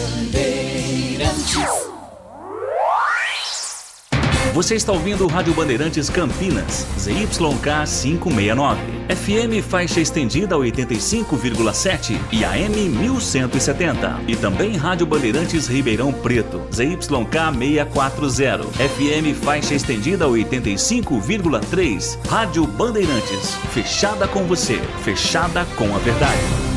Bandeirantes. Você está ouvindo o Rádio Bandeirantes Campinas, ZYK 569, FM faixa estendida 85,7 e AM 1170. E também Rádio Bandeirantes Ribeirão Preto, ZYK 640, FM faixa estendida 85,3. Rádio Bandeirantes, fechada com você, fechada com a verdade.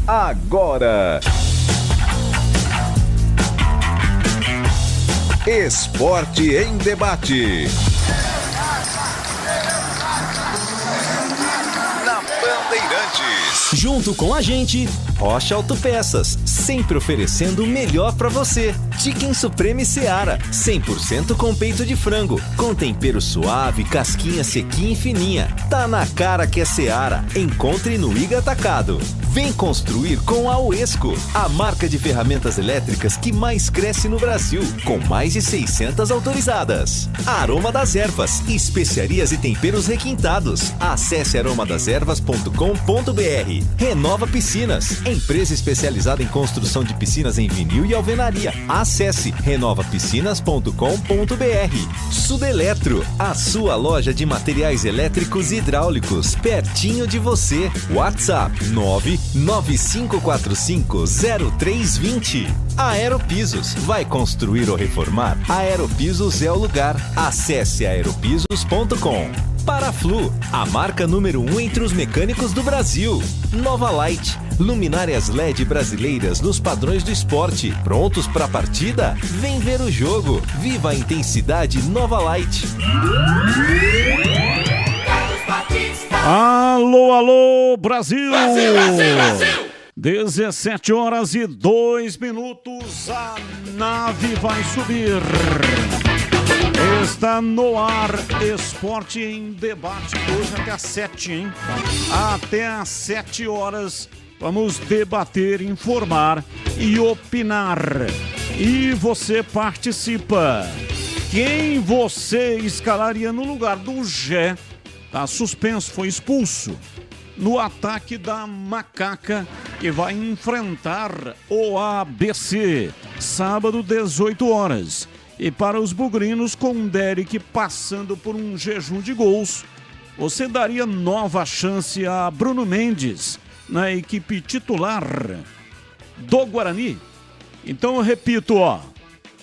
Agora, Esporte em Debate. Na Bandeirantes. Junto com a gente, Rocha Autopeças, sempre oferecendo o melhor pra você. Chicken Supreme Seara, 100% com peito de frango, com tempero suave, casquinha sequinha e fininha. Tá na cara que é Seara. Encontre no Iga Atacado. Vem construir com a Uesco, a marca de ferramentas elétricas que mais cresce no Brasil, com mais de 600 autorizadas. Aroma das Ervas, especiarias e temperos requintados. Acesse aromadeservas.com.br. Renova Piscinas, empresa especializada em construção de piscinas em vinil e alvenaria. Acesse renovapiscinas.com.br. Sudeletro, a sua loja de materiais elétricos e hidráulicos, pertinho de você. WhatsApp 995450320. Aeropisos, vai construir ou reformar? Aeropisos é o lugar. Acesse aeropisos.com. Paraflu, a marca número 1 entre os mecânicos do Brasil. Nova Light, luminárias LED brasileiras nos padrões do esporte. Prontos para a partida? Vem ver o jogo. Viva a intensidade Nova Light. Alô, alô, Brasil! Brasil, Brasil, Brasil! 17h02, a nave vai subir. Está no ar, Esporte em Debate, hoje até às 7, hein? Até às 7 horas, vamos debater, informar e opinar. E você participa. Quem você escalaria no lugar do Gé? Tá suspenso, foi expulso no ataque da Macaca, que vai enfrentar o ABC, sábado, 18 horas. E para os bugrinos, com Derek passando por um jejum de gols, você daria nova chance a Bruno Mendes na equipe titular do Guarani? Então eu repito,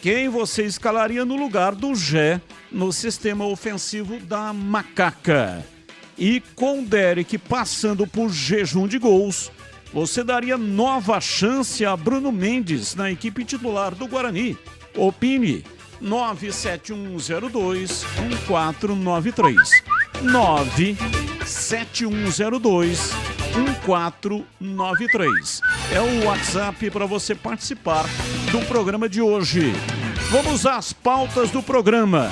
quem você escalaria no lugar do Gé no sistema ofensivo da Macaca? E com Derek passando por jejum de gols, você daria nova chance a Bruno Mendes na equipe titular do Guarani? Opine. 97102-1493. 97102-1493. É o WhatsApp para você participar do programa de hoje. Vamos às pautas do programa.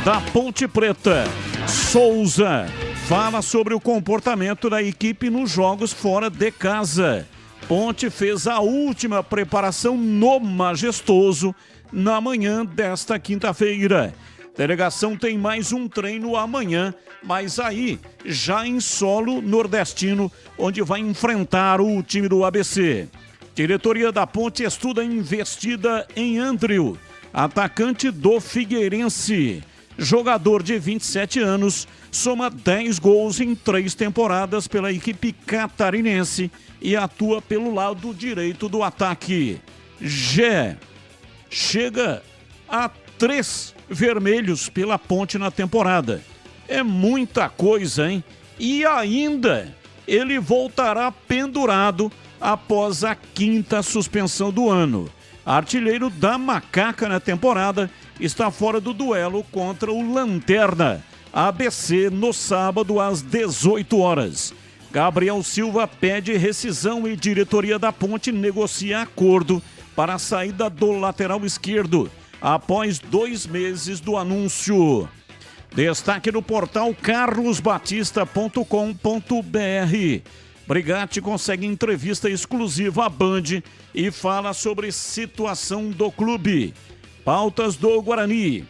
Da Ponte Preta, Souza fala sobre o comportamento da equipe nos jogos fora de casa. Ponte fez a última preparação no Majestoso na manhã desta quinta-feira. Delegação tem mais um treino amanhã, mas aí já em solo nordestino, onde vai enfrentar o time do ABC. Diretoria da Ponte estuda a investida em Andrew, atacante do Figueirense. Jogador de 27 anos, soma 10 gols em 3 temporadas pela equipe catarinense e atua pelo lado direito do ataque. Gé chega a 3 vermelhos pela Ponte na temporada. É muita coisa, hein? E ainda ele voltará pendurado após a 5ª suspensão do ano. Artilheiro da Macaca na temporada, está fora do duelo contra o Lanterna, ABC, no sábado às 18 horas. Gabriel Silva pede rescisão e diretoria da Ponte negocia acordo para a saída do lateral esquerdo, após 2 meses do anúncio. Destaque no portal carlosbatista.com.br. Brigatti consegue entrevista exclusiva à Band e fala sobre situação do clube. Pautas do Guarani.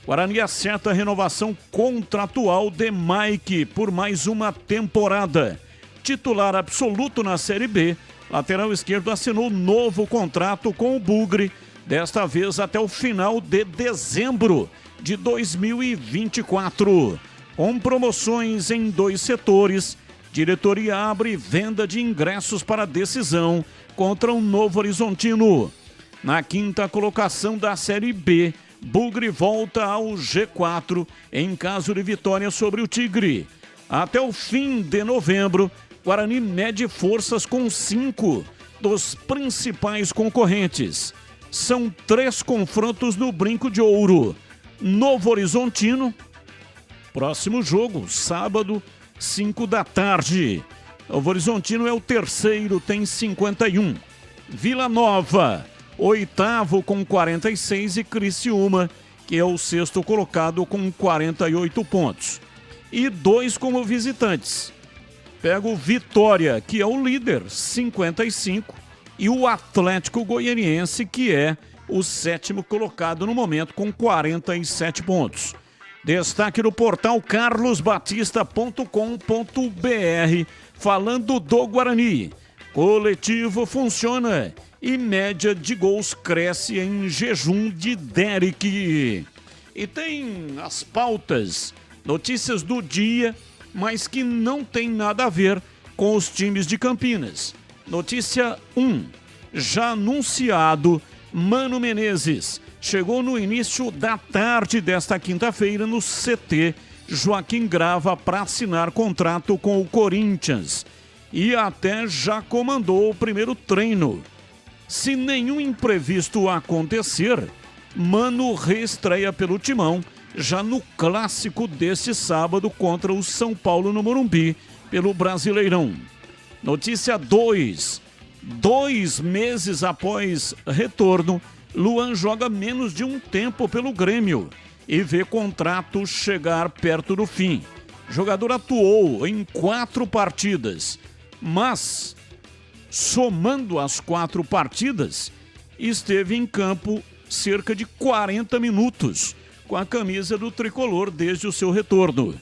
Guarani acerta a renovação contratual de Mike por mais uma temporada. titular absoluto na Série B, lateral esquerdo assinou novo contrato com o Bugre, desta vez até o final de dezembro de 2024. Com promoções em 2 setores, diretoria abre venda de ingressos para a decisão contra o Novo Horizontino. Na 5ª colocação da Série B, Bugre volta ao G4 em caso de vitória sobre o Tigre. Até o fim de novembro, Guarani mede forças com 5 dos principais concorrentes. São 3 confrontos no Brinco de Ouro. Novo Horizontino, próximo jogo, sábado, 5 da tarde. Novo Horizontino é o terceiro, tem 51. Vila Nova, 8º com 46 e Criciúma, que é o 6º colocado com 48 pontos. E 2 como visitantes. Pega o Vitória, que é o líder, 55, e o Atlético Goianiense, que é o 7º colocado no momento com 47 pontos. Destaque no portal carlosbatista.com.br, falando do Guarani. Coletivo funciona e média de gols cresce em jejum de Derek. E tem as pautas, notícias do dia, mas que não tem nada a ver com os times de Campinas. Notícia 1. Já anunciado, Mano Menezes chegou no início da tarde desta quinta-feira no CT Joaquim Grava para assinar contrato com o Corinthians. E até já comandou o primeiro treino. Se nenhum imprevisto acontecer, Mano reestreia pelo Timão já no clássico deste sábado contra o São Paulo no Morumbi, pelo Brasileirão. Notícia 2. 2 meses após retorno, Luan joga menos de um tempo pelo Grêmio e vê contrato chegar perto do fim. O jogador atuou em 4 partidas, mas, somando as 4 partidas, esteve em campo cerca de 40 minutos com a camisa do tricolor desde o seu retorno.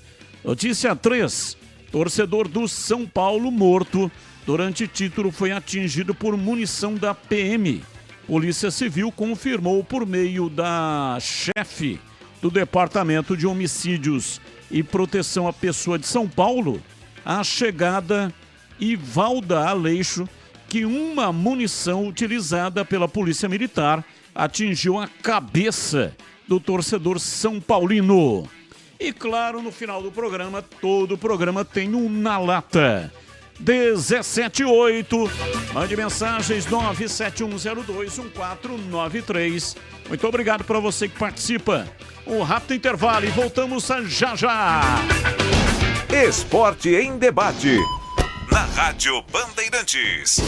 Notícia 3. Torcedor do São Paulo morto durante título foi atingido por munição da PM. Polícia Civil confirmou por meio da chefe do Departamento de Homicídios e Proteção à Pessoa de São Paulo, a chegada Ivalda Aleixo, que uma munição utilizada pela Polícia Militar atingiu a cabeça do torcedor São Paulino. E claro, no final do programa, todo o programa tem um Na Lata. 178, mande mensagens 971021493. Muito obrigado para você que participa. Um rápido intervalo e voltamos já já. Esporte em debate. Na Rádio Bandeirantes.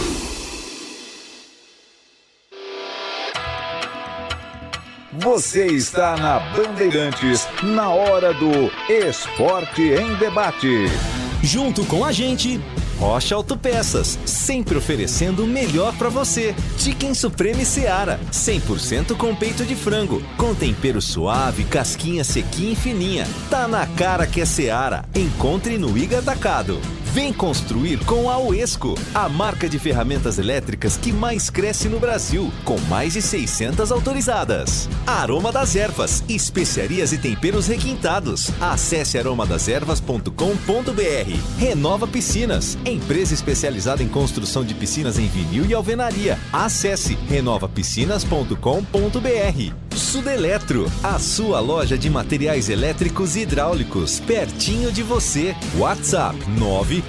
Você está na Bandeirantes, na hora do Esporte em Debate. Junto com a gente, Rocha Autopeças, sempre oferecendo o melhor para você. Chicken Supreme Seara, 100% com peito de frango, com tempero suave, casquinha sequinha e fininha. Tá na cara que é Seara. Encontre no Iga Atacado. Vem construir com a Uesco, a marca de ferramentas elétricas que mais cresce no Brasil, com mais de 600 autorizadas. Aroma das Ervas, especiarias e temperos requintados. Acesse aromadeservas.com.br. Renova Piscinas, empresa especializada em construção de piscinas em vinil e alvenaria. Acesse renovapiscinas.com.br. Sudeletro, a sua loja de materiais elétricos e hidráulicos, pertinho de você. WhatsApp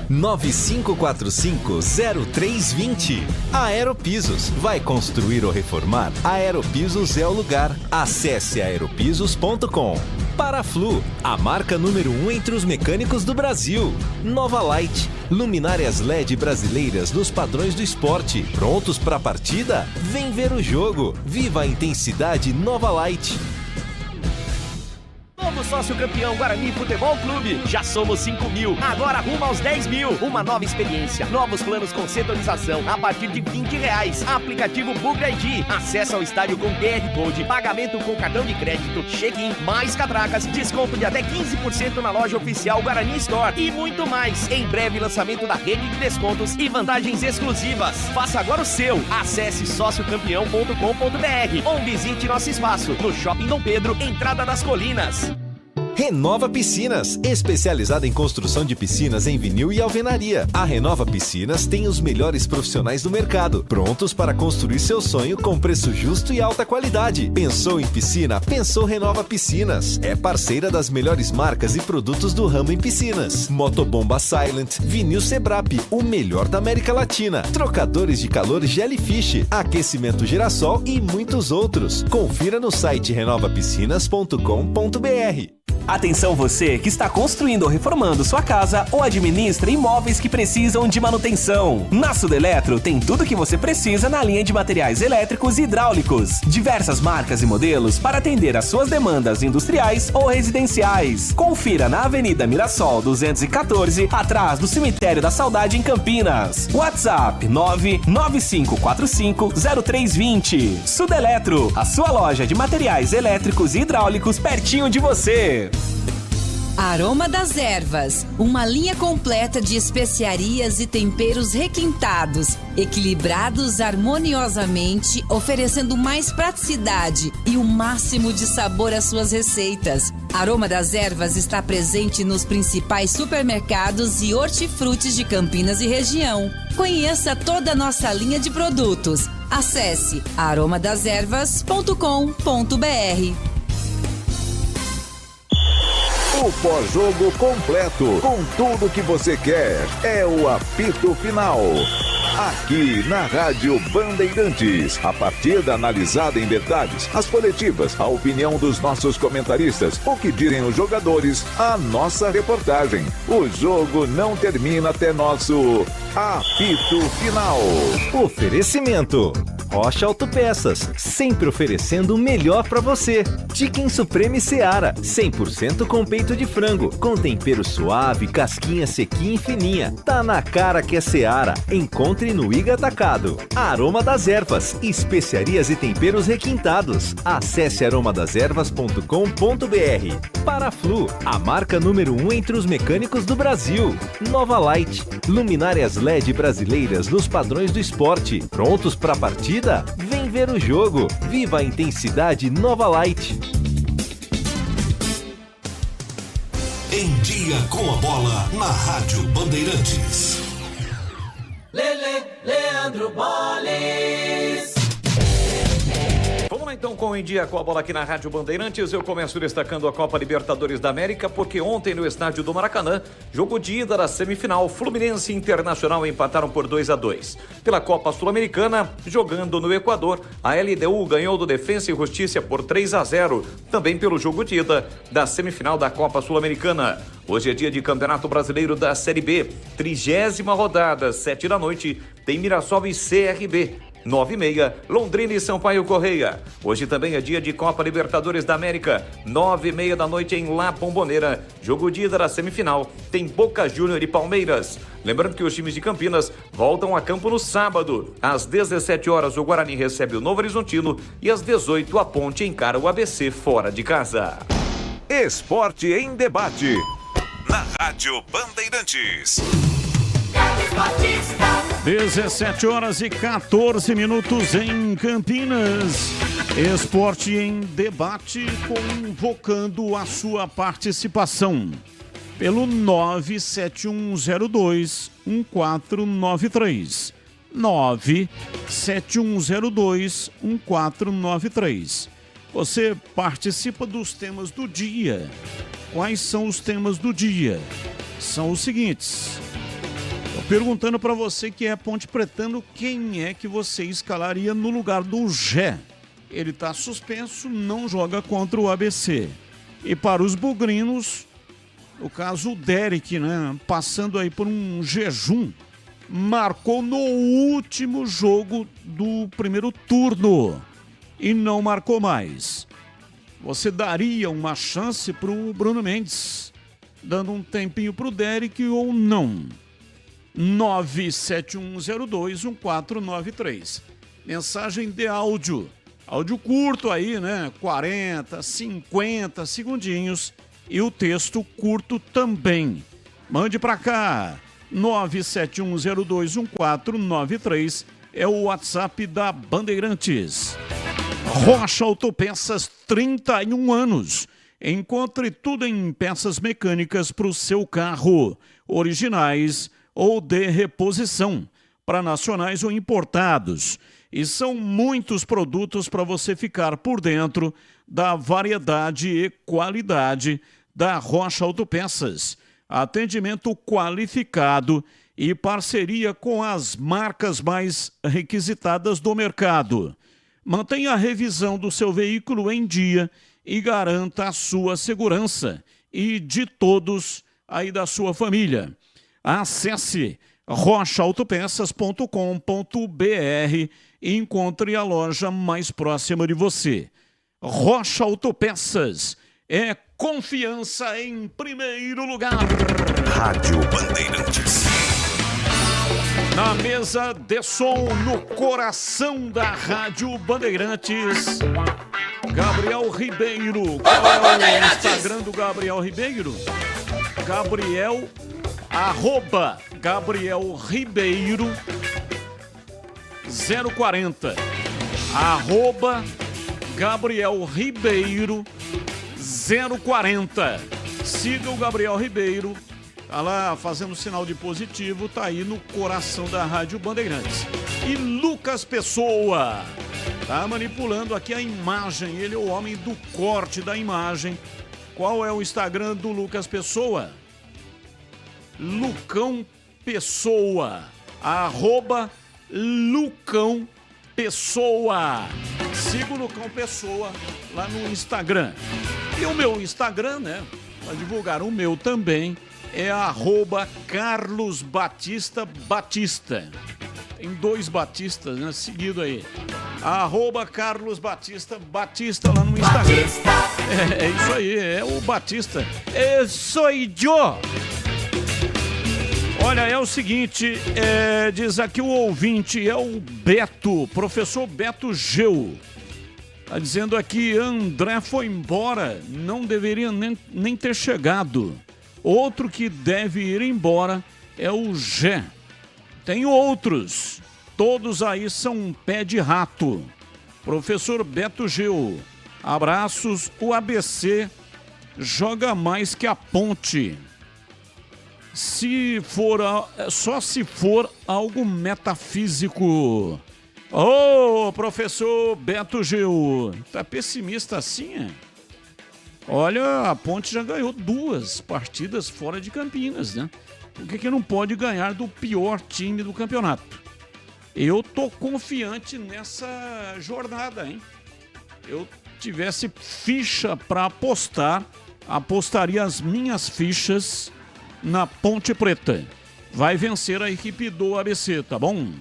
995450320. Aeropisos, vai construir ou reformar? Aeropisos é o lugar. Acesse aeropisos.com. Paraflu, a marca número 1 entre os mecânicos do Brasil. Nova Light, luminárias LED brasileiras nos padrões do esporte. Prontos para a partida? Vem ver o jogo. Viva a intensidade Nova Light. Novo sócio campeão Guarani Futebol Clube. Já somos 5 mil, agora rumo aos 10 mil. Uma nova experiência, novos planos com setorização a partir de R$20. Aplicativo Buga ID. Acesso ao estádio com QR Code, pagamento com cartão de crédito, check-in, mais catracas, desconto de até 15% na loja oficial Guarani Store e muito mais. Em breve, lançamento da rede de descontos e vantagens exclusivas. Faça agora o seu. Acesse sociocampeão.com.br ou visite nosso espaço no Shopping Dom Pedro, Entrada das Colinas. Renova Piscinas, especializada em construção de piscinas em vinil e alvenaria. A Renova Piscinas tem os melhores profissionais do mercado, prontos para construir seu sonho com preço justo e alta qualidade. Pensou em piscina? Pensou Renova Piscinas. É parceira das melhores marcas e produtos do ramo em piscinas. Motobomba Silent, Vinil Sebrap, o melhor da América Latina. Trocadores de calor Jellyfish, aquecimento Girassol e muitos outros. Confira no site renovapiscinas.com.br. Atenção você que está construindo ou reformando sua casa ou administra imóveis que precisam de manutenção. Na Sudeletro tem tudo que você precisa na linha de materiais elétricos e hidráulicos. Diversas marcas e modelos para atender às suas demandas industriais ou residenciais. Confira na Avenida Mirassol 214, atrás do Cemitério da Saudade em Campinas. WhatsApp 995450320. Sudeletro, a sua loja de materiais elétricos e hidráulicos pertinho de você. Aroma das Ervas, uma linha completa de especiarias e temperos requintados, equilibrados harmoniosamente, oferecendo mais praticidade e o máximo de sabor às suas receitas. Aroma das Ervas está presente nos principais supermercados e hortifrutis de Campinas e região. Conheça toda a nossa linha de produtos. Acesse aromadeservas.com.br. O pós-jogo completo, com tudo que você quer, é o apito final. Aqui na Rádio Bandeirantes, a partida analisada em detalhes, as coletivas, a opinião dos nossos comentaristas, o que dizem os jogadores, a nossa reportagem. O jogo não termina até nosso apito final. Oferecimento: Rocha Autopeças, sempre oferecendo o melhor para você. Chicken Supreme Seara, 100% com peito de frango, com tempero suave, casquinha sequinha e fininha. Tá na cara que é Seara. Encontre no Iga Atacado. Aroma das Ervas, especiarias e temperos requintados. Acesse aromadeservas.com.br. Paraflu, a marca número 1 entre os mecânicos do Brasil. Nova Light, luminárias LED brasileiras nos padrões do esporte. Prontos para a partida? Vem ver o jogo. Viva a intensidade Nova Light. Em Dia com a Bola, na Rádio Bandeirantes. Leandro Bolles. Vamos lá então com o Em Dia com a Bola aqui na Rádio Bandeirantes. Eu começo destacando a Copa Libertadores da América, porque ontem no estádio do Maracanã, jogo de ida da semifinal, Fluminense e Internacional empataram por 2-2. Pela Copa Sul-Americana, jogando no Equador, a LDU ganhou do Defensa e Justiça por 3-0, também pelo jogo de ida da semifinal da Copa Sul-Americana. Hoje é dia de Campeonato Brasileiro da Série B, 30ª rodada, 7 da noite, tem Mirassol e CRB. 9h30, Londrina e Sampaio Correia. Hoje também é dia de Copa Libertadores da América, 9h30 da noite em La Bombonera. Jogo de ida da semifinal, tem Boca Júnior e Palmeiras. Lembrando que os times de Campinas voltam a campo no sábado. Às 17 horas o Guarani recebe o Novo Horizontino e às 18 a Ponte encara o ABC fora de casa. Esporte em debate, na Rádio Bandeirantes. 17 horas e 14 minutos em Campinas. Esporte em debate, convocando a sua participação pelo 97102-1493. 97102-1493. Você participa dos temas do dia. Quais são os temas do dia? São os seguintes. Perguntando para você que é Ponte Pretano, quem é que você escalaria no lugar do Gé? Ele está suspenso, não joga contra o ABC. E para os bugrinos, o caso o Derek, né, passando aí por um jejum, marcou no último jogo do primeiro turno e não marcou mais. Você daria uma chance pro Bruno Mendes, dando um tempinho pro Derek ou não? 971021493. Mensagem de áudio. Áudio curto aí, né? 40, 50 segundinhos. E o texto curto também. Mande pra cá. 971021493 é o WhatsApp da Bandeirantes. Rocha Autopeças, 31 anos. Encontre tudo em peças mecânicas para o seu carro, originais ou de reposição, para nacionais ou importados. E são muitos produtos para você ficar por dentro da variedade e qualidade da Rocha Autopeças. Atendimento qualificado e parceria com as marcas mais requisitadas do mercado. Mantenha a revisão do seu veículo em dia e garanta a sua segurança e de todos aí da sua família. Acesse rochaautopeças.com.br e encontre a loja mais próxima de você. Rocha Autopeças é confiança em primeiro lugar. Rádio Bandeirantes. Na mesa de som, no coração da Rádio Bandeirantes, Gabriel Ribeiro. Qual é o Instagram do Gabriel Ribeiro? Gabriel Ribeiro 040. Gabriel Ribeiro 040. Siga o Gabriel Ribeiro. Tá lá fazendo sinal de positivo, tá aí no coração da Rádio Bandeirantes. E Lucas Pessoa tá manipulando aqui a imagem, ele é o homem do corte da imagem. Qual é o Instagram do Lucas Pessoa? Lucão Pessoa, @Lucão Pessoa. Siga o Lucão Pessoa lá no Instagram. E o meu Instagram, né, para divulgar o meu também, é @Carlos Batista Batista. Tem 2 Batistas, né? Seguido aí. @Carlos Batista Batista lá no Instagram. É isso aí, é o Batista. Sou eu. Olha, é o seguinte, diz aqui o ouvinte, é o Beto, professor Beto Geu. Tá dizendo aqui, André foi embora, não deveria nem ter chegado. Outro que deve ir embora é o Gé. Tem outros. Todos aí são um pé de rato. Professor Beto Gil. Abraços. O ABC joga mais que a Ponte. Só se for algo metafísico. Ô, professor Beto Gil. Tá pessimista assim, é? Olha, a Ponte já ganhou 2 partidas fora de Campinas, né? Por que não pode ganhar do pior time do campeonato? Eu tô confiante nessa jornada, hein? Eu tivesse ficha para apostar, apostaria as minhas fichas na Ponte Preta. Vai vencer a equipe do ABC, tá bom?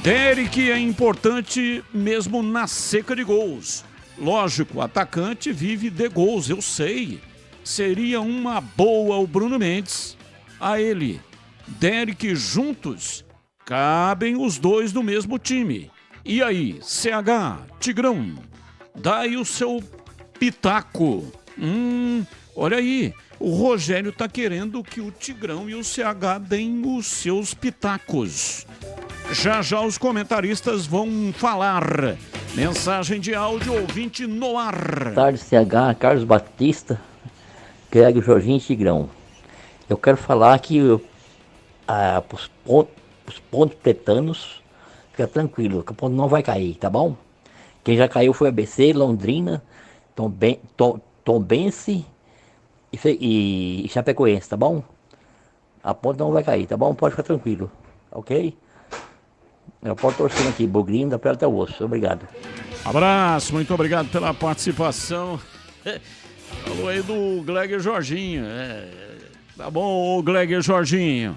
Derek é importante mesmo na seca de gols. Lógico, o atacante vive de gols, eu sei. Seria uma boa o Bruno Mendes. A ele, Derek juntos, cabem os 2 no mesmo time. E aí, CH, Tigrão, dá aí o seu pitaco. Olha aí, o Rogério tá querendo que o Tigrão e o CH deem os seus pitacos. Já os comentaristas vão falar. Mensagem de áudio ouvinte no ar. Boa tarde, CH, Carlos Batista, Greg, Jorginho e Tigrão. Eu quero falar que os pontos pretanos, fica tranquilo, que o ponto não vai cair, tá bom? Quem já caiu foi ABC, Londrina, Tombense e Chapecoense, tá bom? A ponta não vai cair, tá bom? Pode ficar tranquilo, ok? Eu posso torcer aqui, Bugrinho da pele até o osso. Obrigado. Abraço, muito obrigado pela participação. Falou aí do Gleger Jorginho. Tá bom, Gleger Jorginho.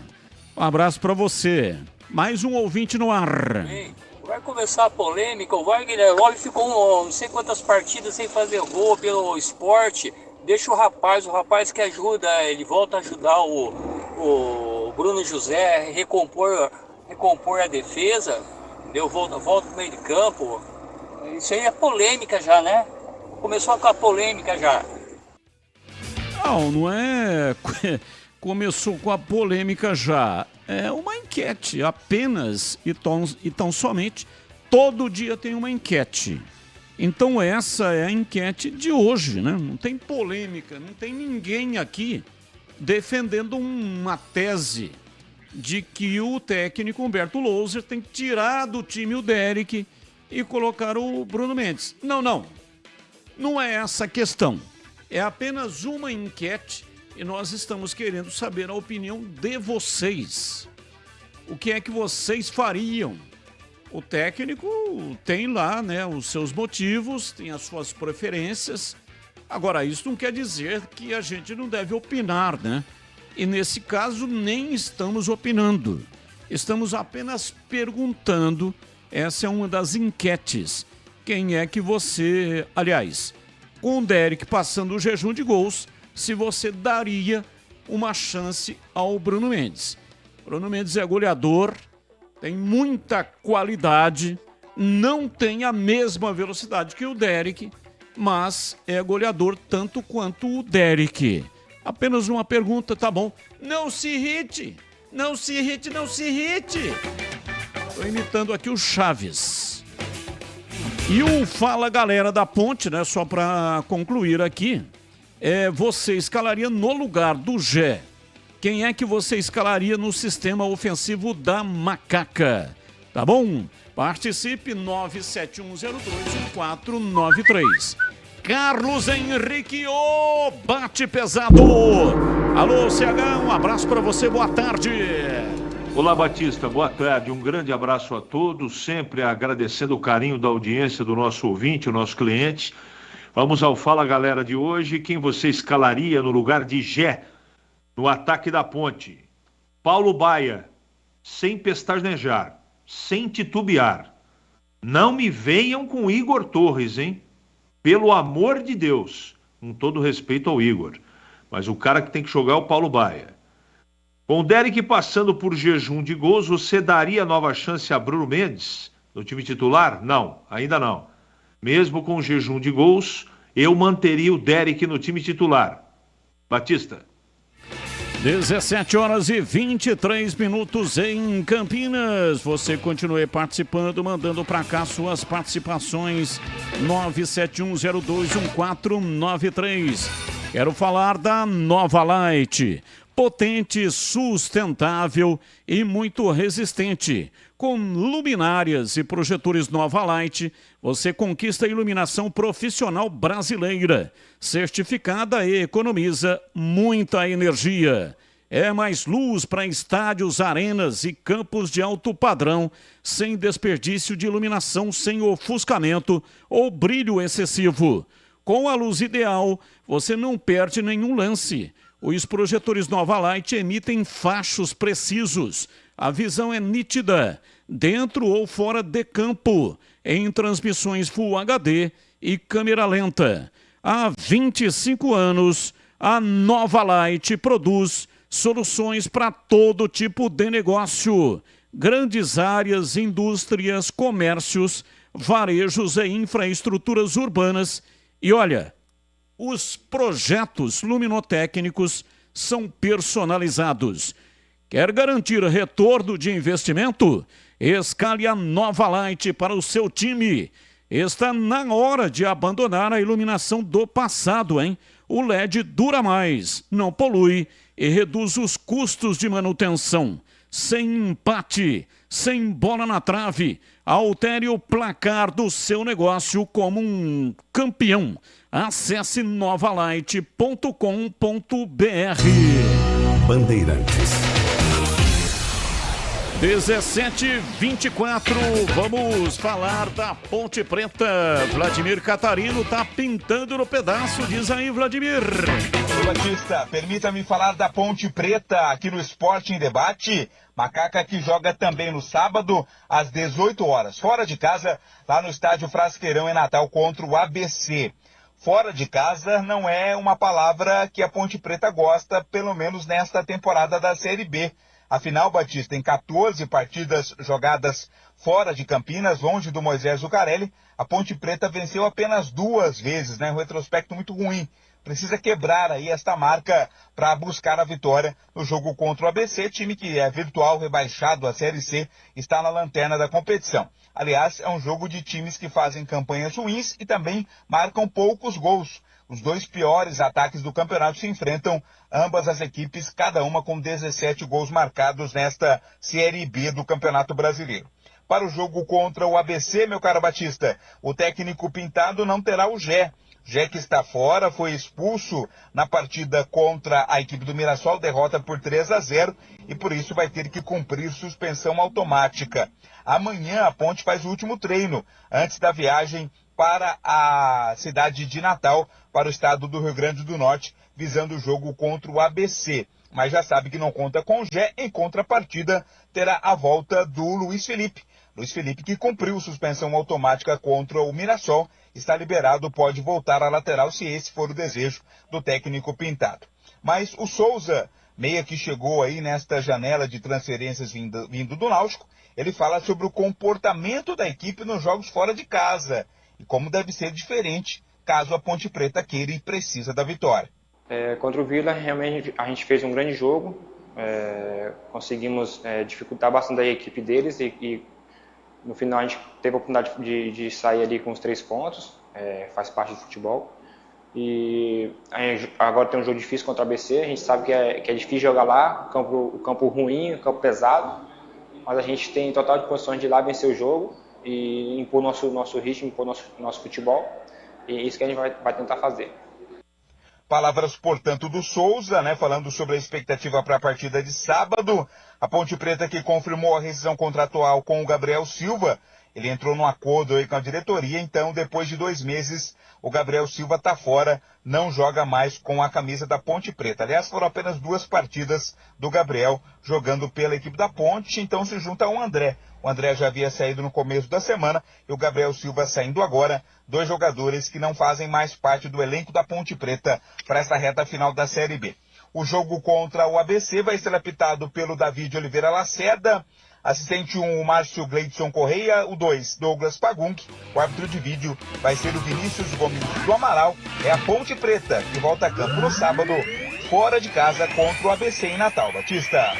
Um abraço pra você. Mais um ouvinte no ar. Ei, vai começar a polêmica, o Wagner Love ficou não sei quantas partidas sem fazer gol pelo esporte. Deixa o rapaz que ajuda, ele volta a ajudar o Bruno José, recompor a defesa, entendeu? Volta pro meio de campo. Isso aí é polêmica já, né? Começou com a polêmica já. Não é... Começou com a polêmica já. É uma enquete apenas e tão somente. Todo dia tem uma enquete. Então essa é a enquete de hoje, né? Não tem polêmica, não tem ninguém aqui defendendo uma tese de que o técnico Humberto Louser tem que tirar do time o Derek e colocar o Bruno Mendes. Não. Não é essa a questão. É apenas uma enquete e nós estamos querendo saber a opinião de vocês. O que é que vocês fariam? O técnico tem lá, né, os seus motivos, tem as suas preferências. Agora, isso não quer dizer que a gente não deve opinar, né? E nesse caso, nem estamos opinando. Estamos apenas perguntando. Essa é uma das enquetes. Quem é que você... Aliás, com o Derek passando o jejum de gols, se você daria uma chance ao Bruno Mendes. Bruno Mendes é goleador, tem muita qualidade, não tem a mesma velocidade que o Derek, mas é goleador tanto quanto o Derek. Apenas uma pergunta, tá bom? Não se irrite! Não se irrite, não se irrite! Estou imitando aqui o Chaves. E o Fala Galera da Ponte, né? Só para concluir aqui. Você escalaria no lugar do Gé. Quem é que você escalaria no sistema ofensivo da Macaca? Tá bom? Participe 971021493. Carlos Henrique, bate pesado. Alô, CH, um abraço para você, boa tarde. Olá, Batista, boa tarde, um grande abraço a todos, sempre agradecendo o carinho da audiência do nosso ouvinte, o nosso cliente. Vamos ao Fala Galera de hoje. Quem você escalaria no lugar de Gé no ataque da Ponte? Paulo Baia, sem pestanejar, sem titubear. Não me venham com Igor Torres, hein? Pelo amor de Deus. Com todo respeito ao Igor. Mas o cara que tem que jogar é o Paulo Baia. Com o Derek passando por jejum de gols, você daria nova chance a Bruno Mendes no time titular? Não, ainda não. Mesmo com jejum de gols, eu manteria o Derek no time titular. Batista. 17h23 em Campinas. Você continue participando, mandando para cá suas participações. 971021493. Quero falar da Nova Light. Potente, sustentável e muito resistente. Com luminárias e projetores Nova Light, você conquista a iluminação profissional brasileira, certificada e economiza muita energia. É mais luz para estádios, arenas e campos de alto padrão, sem desperdício de iluminação, sem ofuscamento ou brilho excessivo. Com a luz ideal, você não perde nenhum lance. Os projetores Nova Light emitem fachos precisos. A visão é nítida, dentro ou fora de campo, em transmissões Full HD e câmera lenta. Há 25 anos, a Nova Light produz soluções para todo tipo de negócio. Grandes áreas, indústrias, comércios, varejos e infraestruturas urbanas. E olha, os projetos luminotécnicos são personalizados. Quer garantir retorno de investimento? Escale a Nova Light para o seu time. Está na hora de abandonar a iluminação do passado, hein? O LED dura mais, não polui e reduz os custos de manutenção. Sem empate, sem bola na trave, altere o placar do seu negócio como um campeão. Acesse novalight.com.br. Bandeirantes. 17h24, vamos falar da Ponte Preta. Vladimir Catarino tá pintando no pedaço, diz aí, Vladimir. Batista, permita-me falar da Ponte Preta aqui no Esporte em Debate. Macaca que joga também no sábado, às 18 horas, fora de casa, lá no estádio Frasqueirão em Natal contra o ABC. Fora de casa não é uma palavra que a Ponte Preta gosta, pelo menos nesta temporada da Série B. Afinal, Batista, em 14 partidas jogadas fora de Campinas, longe do Moisés Zucarelli, a Ponte Preta venceu apenas 2 vezes, né? Um retrospecto muito ruim. Precisa quebrar aí esta marca para buscar a vitória no jogo contra o ABC, time que é virtual rebaixado à Série C, está na lanterna da competição. Aliás, é um jogo de times que fazem campanhas ruins e também marcam poucos gols. Os 2 piores ataques do campeonato se enfrentam, ambas as equipes, cada uma com 17 gols marcados nesta Série B do Campeonato Brasileiro. Para o jogo contra o ABC, meu caro Batista, o técnico Pintado não terá o Gé. Gé que está fora, foi expulso na partida contra a equipe do Mirassol, derrota por 3-0 e por isso vai ter que cumprir suspensão automática. Amanhã a Ponte faz o último treino antes da viagem para a cidade de Natal, para o estado do Rio Grande do Norte, visando o jogo contra o ABC. Mas já sabe que não conta com o Gé, em contrapartida terá a volta do Luiz Felipe. Luiz Felipe, que cumpriu suspensão automática contra o Mirassol, está liberado, pode voltar à lateral se esse for o desejo do técnico Pintado. Mas o Souza, meia que chegou aí nesta janela de transferências vindo do Náutico, ele fala sobre o comportamento da equipe nos jogos fora de casa e como deve ser diferente caso a Ponte Preta queira e precisa da vitória. Contra o Vila, realmente a gente fez um grande jogo, conseguimos dificultar bastante a equipe deles e no final a gente teve a oportunidade de sair ali com os 3 pontos, faz parte do futebol. E agora tem um jogo difícil contra o ABC, a gente sabe que é difícil jogar lá, o campo ruim, o campo pesado, mas a gente tem total disposição de ir lá vencer o jogo e impor nosso ritmo, impor nosso futebol, e é isso que a gente vai tentar fazer. Palavras, portanto, do Souza, né, falando sobre a expectativa para a partida de sábado. A Ponte Preta que confirmou a rescisão contratual com o Gabriel Silva. Ele entrou num acordo aí com a diretoria, então depois de 2 meses o Gabriel Silva está fora, não joga mais com a camisa da Ponte Preta. Aliás, foram apenas 2 partidas do Gabriel jogando pela equipe da Ponte, então se junta ao André. O André já havia saído no começo da semana e o Gabriel Silva saindo agora, 2 jogadores que não fazem mais parte do elenco da Ponte Preta para essa reta final da Série B. O jogo contra o ABC vai ser apitado pelo David Oliveira Lacerda, assistente 1, o Márcio Gleidson Correia, o 2, Douglas Pagunc, o árbitro de vídeo vai ser o Vinícius Gomes do Amaral. É a Ponte Preta que volta a campo no sábado, fora de casa contra o ABC em Natal. Batista.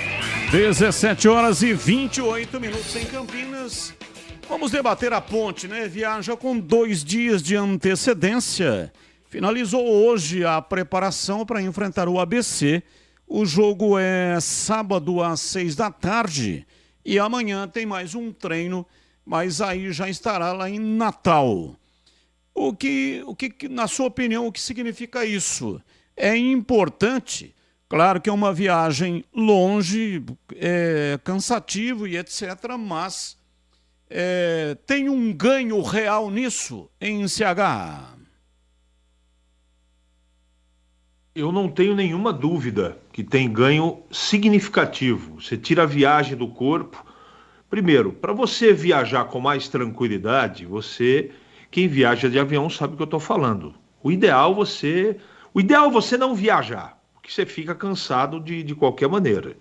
17h28 em Campinas. Vamos debater a Ponte, né? Viaja com 2 dias de antecedência. Finalizou hoje a preparação para enfrentar o ABC. O jogo é sábado às 6 da tarde. E amanhã tem mais um treino, mas aí já estará lá em Natal. O que, na sua opinião, o que significa isso? É importante, claro que é uma viagem longe, cansativo e etc., mas tem um ganho real nisso em CH? Eu não tenho nenhuma dúvida que tem ganho significativo. Você tira a viagem do corpo. Primeiro, para você viajar com mais tranquilidade, quem viaja de avião sabe o que eu estou falando. O ideal é você não viajar, porque você fica cansado de qualquer maneira,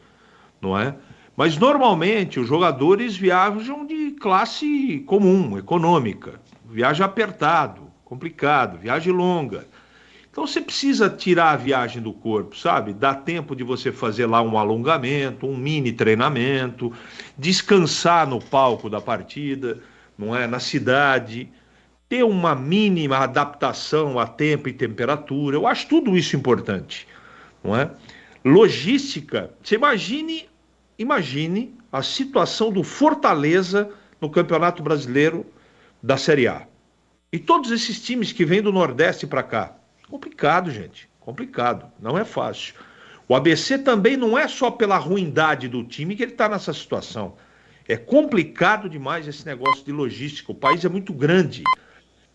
não é? Mas normalmente os jogadores viajam de classe comum, econômica. Viagem apertado, complicado, viagem longa. Então você precisa tirar a viagem do corpo, sabe? Dá tempo de você fazer lá um alongamento, um mini treinamento, descansar no palco da partida, não é? Na cidade, ter uma mínima adaptação a tempo e temperatura. Eu acho tudo isso importante, não é? Logística, você imagine a situação do Fortaleza no Campeonato Brasileiro da Série A. E todos esses times que vêm do Nordeste para cá. Complicado, gente. Complicado. Não é fácil. O ABC também não é só pela ruindade do time que ele está nessa situação. É complicado demais esse negócio de logística. O país é muito grande.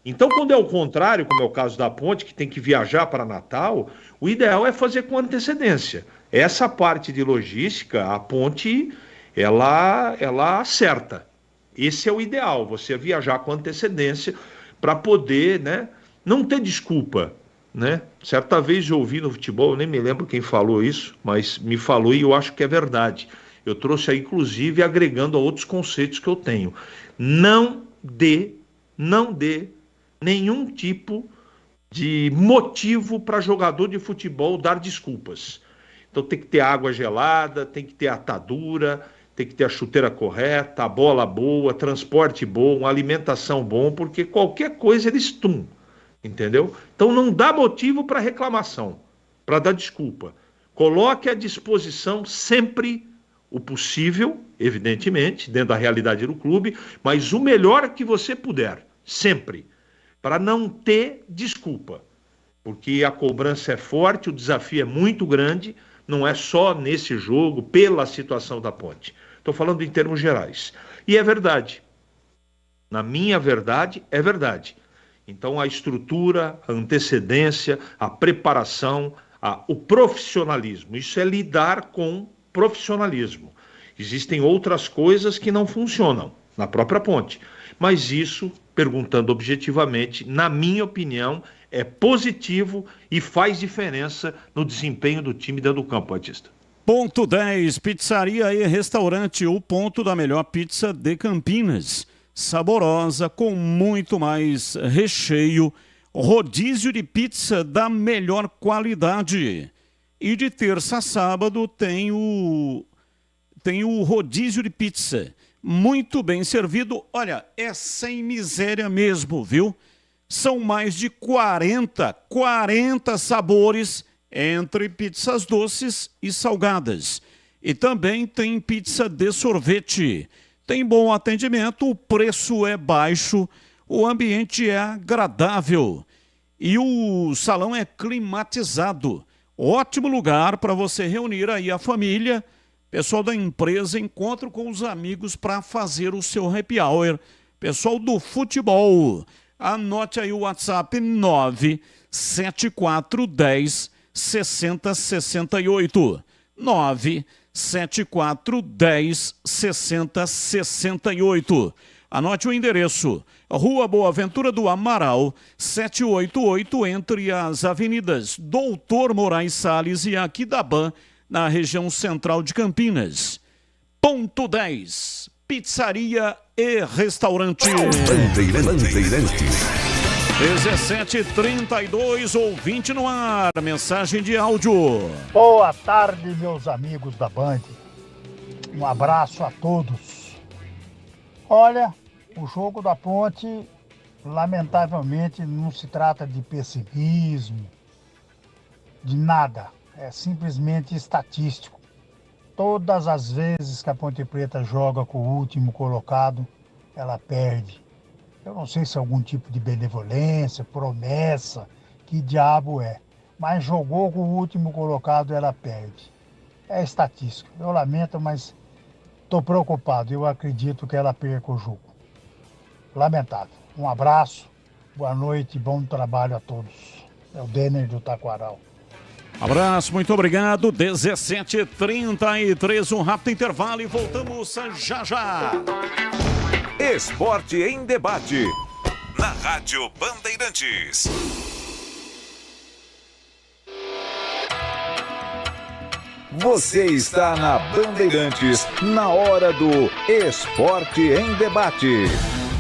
Então, quando é o contrário, como é o caso da ponte, que tem que viajar para Natal, o ideal é fazer com antecedência. Essa parte de logística, a ponte, ela acerta. Esse é o ideal, você viajar com antecedência para poder, né, não ter desculpa, né? Certa vez eu ouvi no futebol, eu nem me lembro quem falou isso, mas me falou e eu acho que é verdade. Eu trouxe aí, inclusive, agregando a outros conceitos que eu tenho. Não dê nenhum tipo de motivo para jogador de futebol dar desculpas. Então tem que ter água gelada, tem que ter atadura, tem que ter a chuteira correta, a bola boa, transporte bom, alimentação bom, porque qualquer coisa eles entendeu? Então não dá motivo para reclamação, para dar desculpa. Coloque à disposição sempre o possível, evidentemente, dentro da realidade do clube, mas o melhor que você puder, sempre, para não ter desculpa. Porque a cobrança é forte, o desafio é muito grande, não é só nesse jogo, pela situação da ponte. Estou falando em termos gerais. E é verdade. Na minha verdade, é verdade. Então a estrutura, a antecedência, a preparação, o profissionalismo, isso é lidar com profissionalismo. Existem outras coisas que não funcionam na própria ponte, mas isso, perguntando objetivamente, na minha opinião, é positivo e faz diferença no desempenho do time dentro do campo, Batista. Ponto 10, pizzaria e restaurante, o ponto da melhor pizza de Campinas. Saborosa, com muito mais recheio, rodízio de pizza da melhor qualidade. E de terça a sábado tem o rodízio de pizza, muito bem servido. Olha, é sem miséria mesmo, viu? São mais de 40 sabores entre pizzas doces e salgadas. E também tem pizza de sorvete. Tem bom atendimento, o preço é baixo, o ambiente é agradável e o salão é climatizado. Ótimo lugar para você reunir aí a família, pessoal da empresa, encontro com os amigos para fazer o seu happy hour. Pessoal do futebol, anote aí o WhatsApp 97410 6068. 97410 6068. Anote o endereço: Rua Boa Ventura do Amaral, 788, entre as avenidas Doutor Moraes Salles e Aquidabã, na região central de Campinas. Ponto 10, pizzaria e restaurante. Bandeirantes. 17h32, ouvinte no ar, mensagem de áudio. Boa tarde, meus amigos da Band. Um abraço a todos. Olha, o jogo da Ponte, lamentavelmente, não se trata de pessimismo, de nada. É simplesmente estatístico. Todas as vezes que a Ponte Preta joga com o último colocado, ela perde. Eu não sei se é algum tipo de benevolência, promessa, que diabo é. Mas jogou com o último colocado, ela perde. É estatística. Eu lamento, mas estou preocupado. Eu acredito que ela perca o jogo. Lamentável. Um abraço, boa noite, bom trabalho a todos. É o Denner do Taquaral. Abraço, muito obrigado. 17h33, um rápido intervalo e voltamos já já. Esporte em debate. Na Rádio Bandeirantes. Você está na Bandeirantes, na hora do Esporte em Debate.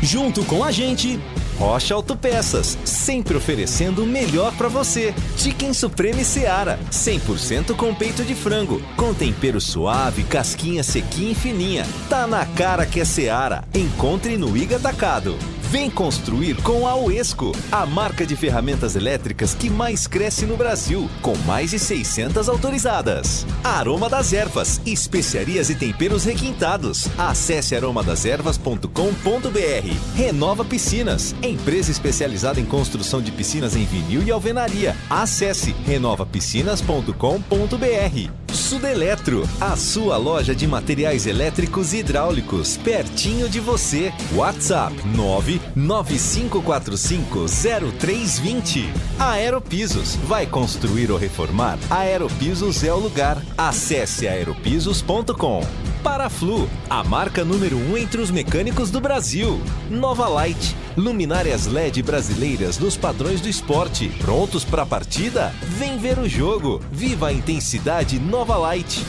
Junto com a gente, Rocha Autopeças, sempre oferecendo o melhor para você. Chicken Supreme Seara, 100% com peito de frango, com tempero suave, casquinha sequinha e fininha. Tá na cara que é Seara. Encontre no Iga Atacado. Vem construir com a Uesco, a marca de ferramentas elétricas que mais cresce no Brasil, com mais de 600 autorizadas. Aroma das Ervas, especiarias e temperos requintados. Acesse aromadasерvas.com.br. Renova Piscinas, empresa especializada em construção de piscinas em vinil e alvenaria. Acesse renovapiscinas.com.br. Sudeletro, a sua loja de materiais elétricos e hidráulicos, pertinho de você. WhatsApp 995450320. Aeropisos, vai construir ou reformar? Aeropisos é o lugar. Acesse aeropisos.com. Paraflu, a marca número 1 entre os mecânicos do Brasil. Nova Light, luminárias LED brasileiras nos padrões do esporte. Prontos para a partida? Vem ver o jogo. Viva a intensidade Nova Light.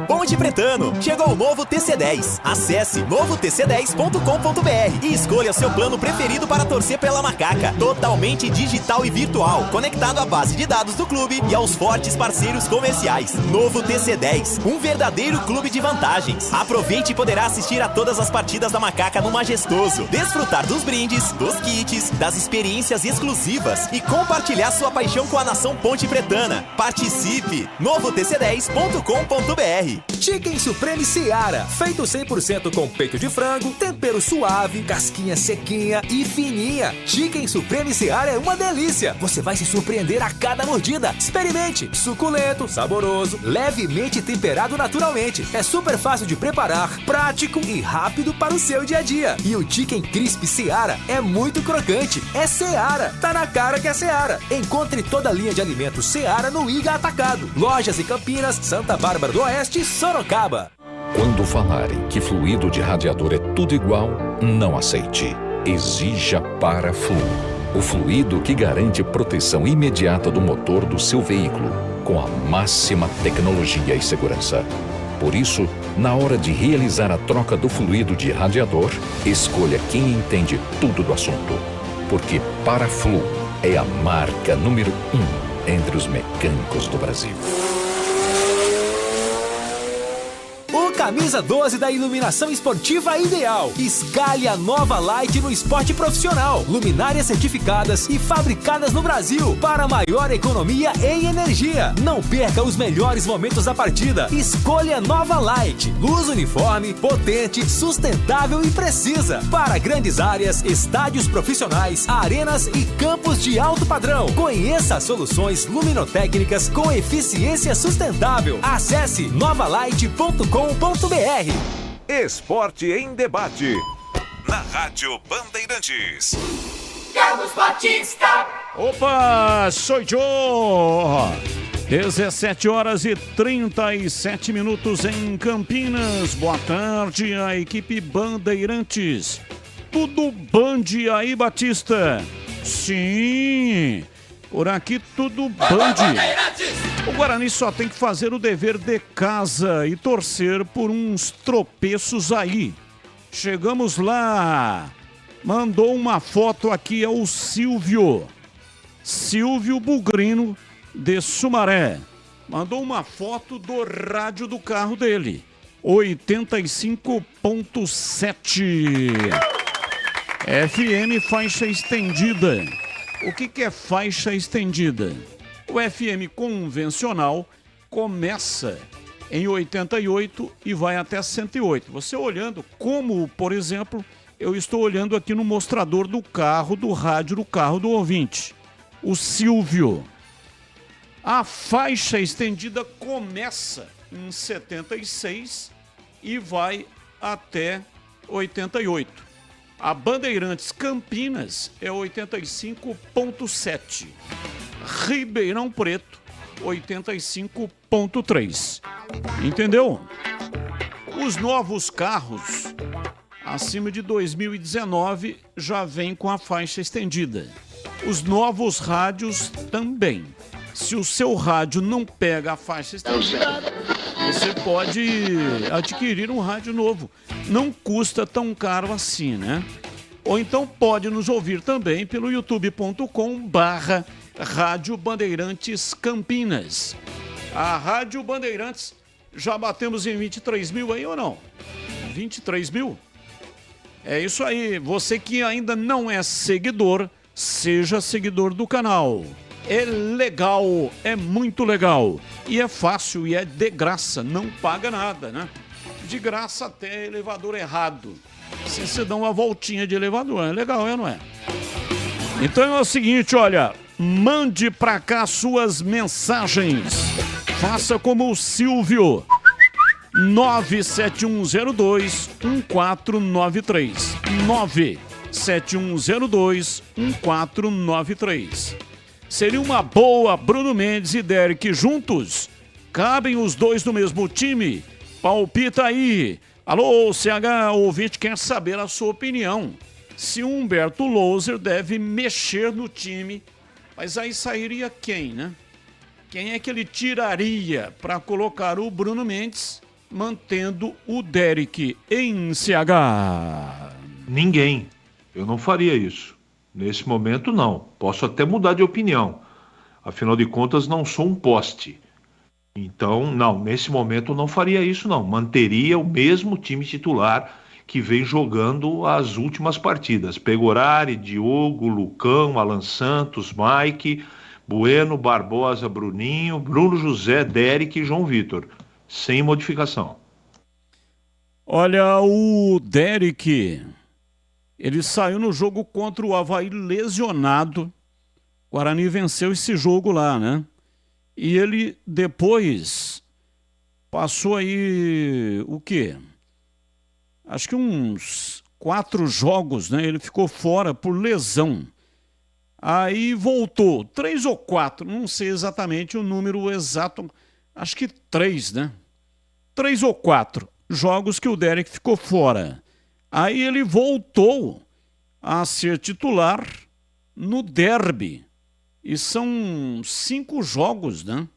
Ponte Pretano, chegou o novo TC10. Acesse novotc10.com.br e escolha seu plano preferido para torcer pela Macaca. Totalmente digital e virtual, conectado à base de dados do clube e aos fortes parceiros comerciais. Novo TC10, um verdadeiro clube de vantagens. Aproveite e poderá assistir a todas as partidas da Macaca no Majestoso, desfrutar dos brindes, dos kits, das experiências exclusivas e compartilhar sua paixão com a nação Ponte Pretana. Participe! novotc10.com.br. Chicken Supreme Seara, feito 100% com peito de frango, tempero suave, casquinha sequinha e fininha. Chicken Supreme Seara é uma delícia. Você vai se surpreender a cada mordida. Experimente. Suculento, saboroso, levemente temperado naturalmente. É super fácil de preparar, prático e rápido para o seu dia a dia. E o Chicken Crisp Seara é muito crocante. É Seara. Tá na cara que é Seara. Encontre toda a linha de alimentos Seara no Iga Atacado. Lojas em Campinas, Santa Bárbara do Oeste e Sorocaba. Quando falarem que fluido de radiador é tudo igual, não aceite. Exija Paraflu, o fluido que garante proteção imediata do motor do seu veículo, com a máxima tecnologia e segurança. Por isso, na hora de realizar a troca do fluido de radiador, escolha quem entende tudo do assunto. Porque Paraflu é a marca número 1 entre os mecânicos do Brasil. Camisa 12 da iluminação esportiva ideal. Escale a Nova Light no esporte profissional. Luminárias certificadas e fabricadas no Brasil para maior economia em energia. Não perca os melhores momentos da partida. Escolha Nova Light. Luz uniforme, potente, sustentável e precisa. Para grandes áreas, estádios profissionais, arenas e campos de alto padrão. Conheça as soluções luminotécnicas com eficiência sustentável. Acesse novalight.com.br. Esporte em debate. Na Rádio Bandeirantes. Carlos Batista. Opa, sou Joe. 17 horas e 37 minutos em Campinas. Boa tarde, a equipe Bandeirantes. Tudo Band aí, Batista? Sim, por aqui tudo Band. O Guarani só tem que fazer o dever de casa e torcer por uns tropeços aí. Chegamos lá. Mandou uma foto aqui, é o Silvio Bugrino de Sumaré. Mandou uma foto do rádio do carro dele. 85.7. FM faixa estendida. O que é faixa estendida? O FM convencional começa em 88 e vai até 108. Você olhando como, por exemplo, eu estou olhando aqui no mostrador do carro, do rádio do carro do ouvinte. O Silvio. A faixa estendida começa em 76 e vai até 88. A Bandeirantes Campinas é 85.7. Ribeirão Preto, 85.3. Entendeu? Os novos carros acima de 2019 já vêm com a faixa estendida. Os novos rádios também. Se o seu rádio não pega a faixa estendida, você pode adquirir um rádio novo. Não custa tão caro assim, né? Ou então pode nos ouvir também pelo youtube.com/Rádio Bandeirantes Campinas. A Rádio Bandeirantes, já batemos em 23 mil aí ou não? 23 mil? É isso aí. Você que ainda não é seguidor, seja seguidor do canal. É legal, é muito legal. E é fácil e é de graça, não paga nada, né? De graça até elevador errado. Você dá uma voltinha de elevador, é legal, não é? Então é o seguinte, olha, mande pra cá suas mensagens. Faça como o Silvio. 97102-1493. 97102-1493. Seria uma boa Bruno Mendes e Derek juntos? Cabem os dois no mesmo time? Palpita aí. Alô, CH, o ouvinte quer saber a sua opinião. Se o Humberto Louser deve mexer no time, mas aí sairia quem, né? Quem é que ele tiraria para colocar o Bruno Mendes, mantendo o Derek em CH? Ninguém. Eu não faria isso. Nesse momento, não. Posso até mudar de opinião. Afinal de contas, não sou um poste. Então, não, nesse momento eu não faria isso, não. Manteria o mesmo time titular que vem jogando as últimas partidas. Pegorari, Diogo, Lucão, Alan Santos, Mike, Bueno, Barbosa, Bruninho, Bruno José, Derek e João Vitor. Sem modificação. Olha, o Derek, ele saiu no jogo contra o Avaí lesionado. O Guarani venceu esse jogo lá, né? E ele depois passou aí o quê? Acho que uns 4 jogos, né? Ele ficou fora por lesão. Aí voltou, 3 ou 4, não sei exatamente o número exato, acho que 3, né? 3 ou 4 jogos que o Derek ficou fora. Aí ele voltou a ser titular no derby. E são 5 jogos, né?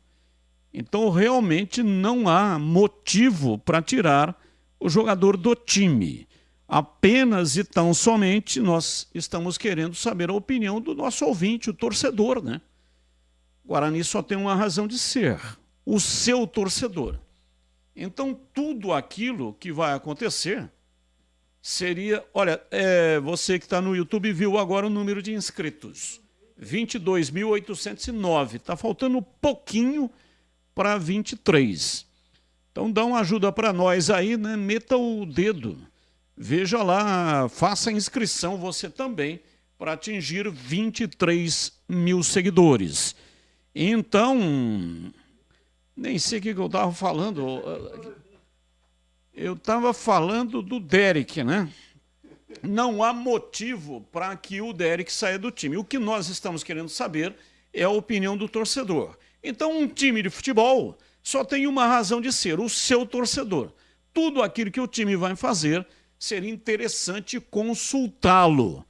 Então realmente não há motivo para tirar o jogador do time. Apenas e tão somente nós estamos querendo saber a opinião do nosso ouvinte, o torcedor, né? O Guarani só tem uma razão de ser, o seu torcedor. Então tudo aquilo que vai acontecer seria... Olha, você que está no YouTube viu agora o número de inscritos. 22.809. Está faltando pouquinho para 23. Então dá uma ajuda para nós aí, né? Meta o dedo. Veja lá, faça a inscrição você também para atingir 23 mil seguidores. Então, nem sei o que eu estava falando. Eu estava falando do Derek, né? Não há motivo para que o Derek saia do time. O que nós estamos querendo saber é a opinião do torcedor. Então, um time de futebol só tem uma razão de ser, o seu torcedor. Tudo aquilo que o time vai fazer seria interessante consultá-lo.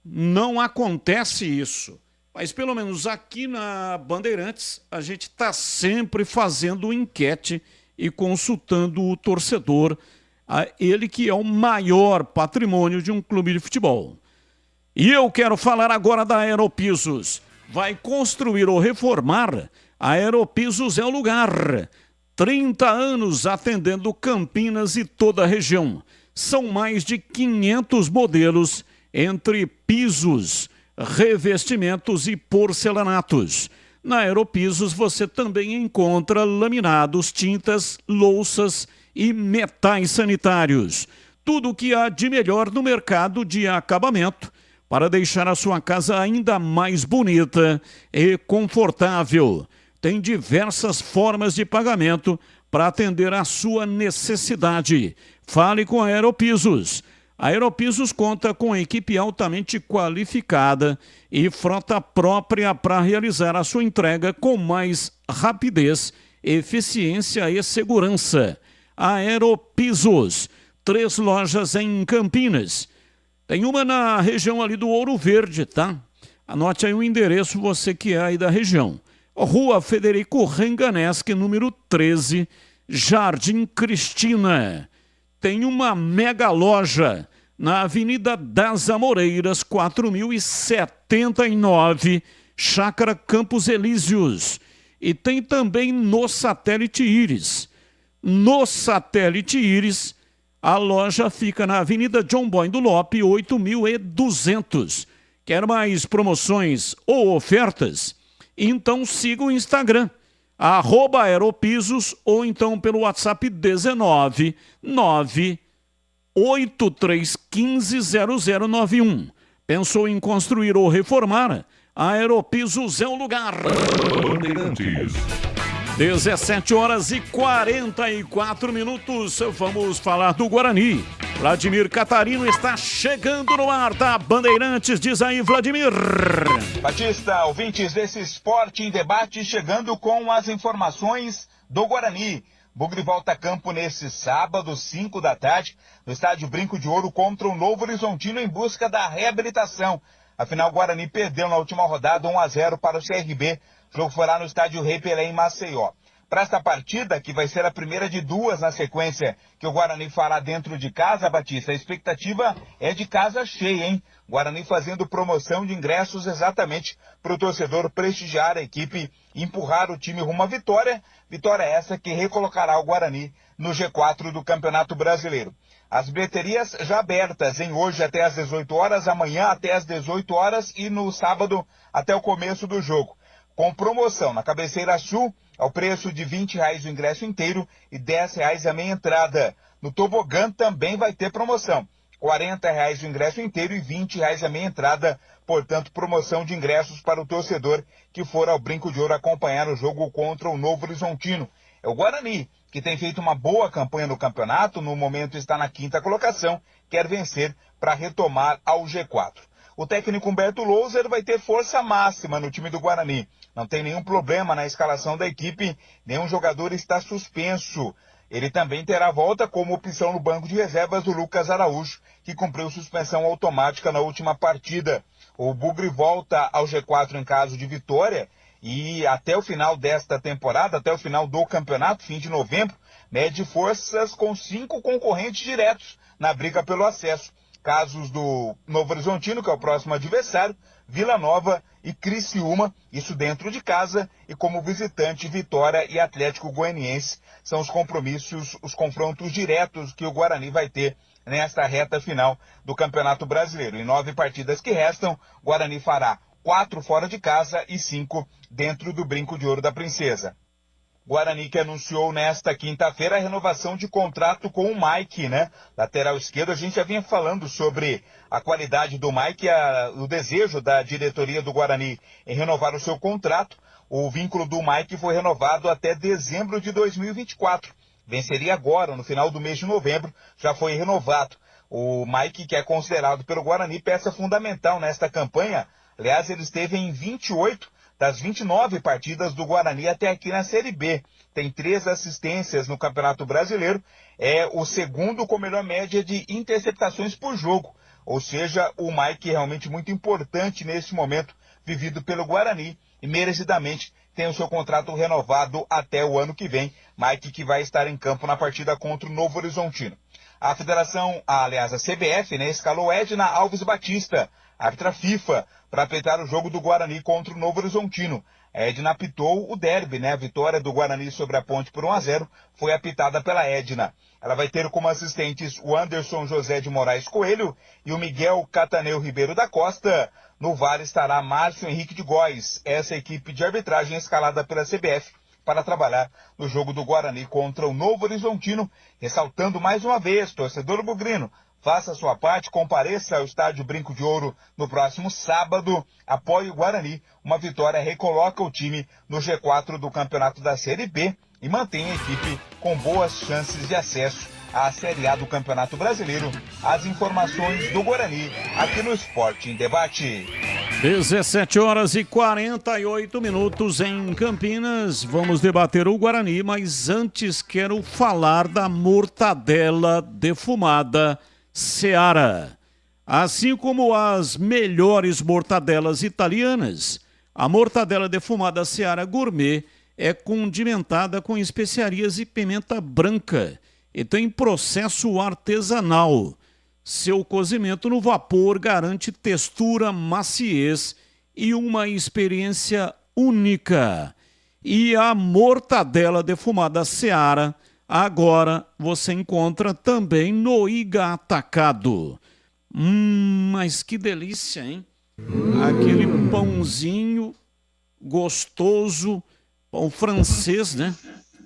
Não acontece isso. Mas pelo menos aqui na Bandeirantes, a gente está sempre fazendo enquete e consultando o torcedor, ele que é o maior patrimônio de um clube de futebol. E eu quero falar agora da Aeropisos. Vai construir ou reformar? A Aeropisos é o lugar. 30 anos atendendo Campinas e toda a região. São mais de 500 modelos entre pisos, revestimentos e porcelanatos. Na Aeropisos você também encontra laminados, tintas, louças e metais sanitários. Tudo o que há de melhor no mercado de acabamento para deixar a sua casa ainda mais bonita e confortável. Tem diversas formas de pagamento para atender à sua necessidade. Fale com a Aeropisos. A Aeropisos conta com equipe altamente qualificada e frota própria para realizar a sua entrega com mais rapidez, eficiência e segurança. Aeropisos, 3 lojas em Campinas. Tem uma na região ali do Ouro Verde, tá? Anote aí o endereço, você que é aí da região. Rua Federico Renganeschi, número 13, Jardim Cristina. Tem uma mega loja na Avenida das Amoreiras, 4079, Chácara Campos Elíseos. E tem também no Satélite Íris. No Satélite Íris, a loja fica na Avenida John Boy do Lope, 8200. Quer mais promoções ou ofertas? Então siga o Instagram, @Aeropisos, ou então pelo WhatsApp 19 983150091. Pensou em construir ou reformar? A Aeropisos é o lugar. Bandeirantes. 17 horas e 44 minutos. Vamos falar do Guarani. Vladimir Catarino está chegando no ar da Bandeirantes. Diz aí, Vladimir. Batista, ouvintes desse Esporte em Debate, chegando com as informações do Guarani. Bugre volta a campo nesse sábado, 5 da tarde, no estádio Brinco de Ouro contra o Novo Horizontino em busca da reabilitação. Afinal, o Guarani perdeu na última rodada 1-0 para o CRB. O jogo foi lá no estádio Rei Pelé em Maceió. Para esta partida, que vai ser a primeira de duas na sequência que o Guarani fará dentro de casa, Batista, a expectativa é de casa cheia, hein? Guarani fazendo promoção de ingressos exatamente para o torcedor prestigiar a equipe e empurrar o time rumo à vitória. Vitória essa que recolocará o Guarani no G4 do Campeonato Brasileiro. As bilheterias já abertas, em hoje até às 18 horas, amanhã até às 18 horas e no sábado até o começo do jogo. Com promoção na Cabeceira Sul, ao preço de R$20 o ingresso inteiro e R$10 a meia entrada. No Tobogã também vai ter promoção. R$40 o ingresso inteiro e R$20 a meia entrada. Portanto, promoção de ingressos para o torcedor que for ao Brinco de Ouro acompanhar o jogo contra o Novo Horizontino. É o Guarani, que tem feito uma boa campanha no campeonato, no momento está na 5ª colocação, quer vencer para retomar ao G4. O técnico Humberto Louser vai ter força máxima no time do Guarani. Não tem nenhum problema na escalação da equipe, nenhum jogador está suspenso. Ele também terá volta como opção no banco de reservas do Lucas Araújo, que cumpriu suspensão automática na última partida. O Bugre volta ao G4 em caso de vitória e até o final desta temporada, até o final do campeonato, fim de novembro, mede forças com 5 concorrentes diretos na briga pelo acesso. Casos do Novo Horizontino, que é o próximo adversário, Vila Nova e Criciúma, isso dentro de casa, e como visitante, Vitória e Atlético Goianiense. São os compromissos, os confrontos diretos que o Guarani vai ter nesta reta final do Campeonato Brasileiro. Em 9 partidas que restam, o Guarani fará 4 fora de casa e 5 dentro do Brinco de Ouro da Princesa. Guarani que anunciou nesta quinta-feira a renovação de contrato com o Mike, né? Lateral esquerdo, a gente já vinha falando sobre a qualidade do Mike, o desejo da diretoria do Guarani em renovar o seu contrato. O vínculo do Mike foi renovado até dezembro de 2024. Venceria agora, no final do mês de novembro, já foi renovado. O Mike, que é considerado pelo Guarani peça fundamental nesta campanha, aliás, ele esteve em 28 das 29 partidas do Guarani até aqui na Série B. Tem 3 assistências no Campeonato Brasileiro. É o segundo com melhor média de interceptações por jogo. Ou seja, o Mike é realmente muito importante nesse momento vivido pelo Guarani. E merecidamente tem o seu contrato renovado até o ano que vem. Mike que vai estar em campo na partida contra o Novo Horizontino. A federação, aliás, a CBF, né, escalou Edna Alves Batista, árbitra FIFA, para apitar o jogo do Guarani contra o Novo Horizontino. A Edna apitou o derby, né? A vitória do Guarani sobre a Ponte por 1-0 foi apitada pela Edna. Ela vai ter como assistentes o Anderson José de Moraes Coelho e o Miguel Cataneu Ribeiro da Costa. No VAR estará Márcio Henrique de Góes, essa equipe de arbitragem escalada pela CBF para trabalhar no jogo do Guarani contra o Novo Horizontino, ressaltando mais uma vez, torcedor bugrino, faça a sua parte, compareça ao estádio Brinco de Ouro no próximo sábado, apoie o Guarani, uma vitória recoloca o time no G4 do campeonato da Série B e mantém a equipe com boas chances de acesso à Série A do Campeonato Brasileiro. As informações do Guarani aqui no Esporte em Debate. 17 horas e 48 minutos em Campinas. Vamos debater o Guarani, mas antes quero falar da mortadela defumada Seara. Assim como as melhores mortadelas italianas, a mortadela defumada Seara Gourmet é condimentada com especiarias e pimenta branca e tem processo artesanal. Seu cozimento no vapor garante textura, maciez e uma experiência única. E a mortadela defumada Seara, agora você encontra também no Iga Atacado. Mas que delícia, hein? Aquele pãozinho gostoso, pão francês, né?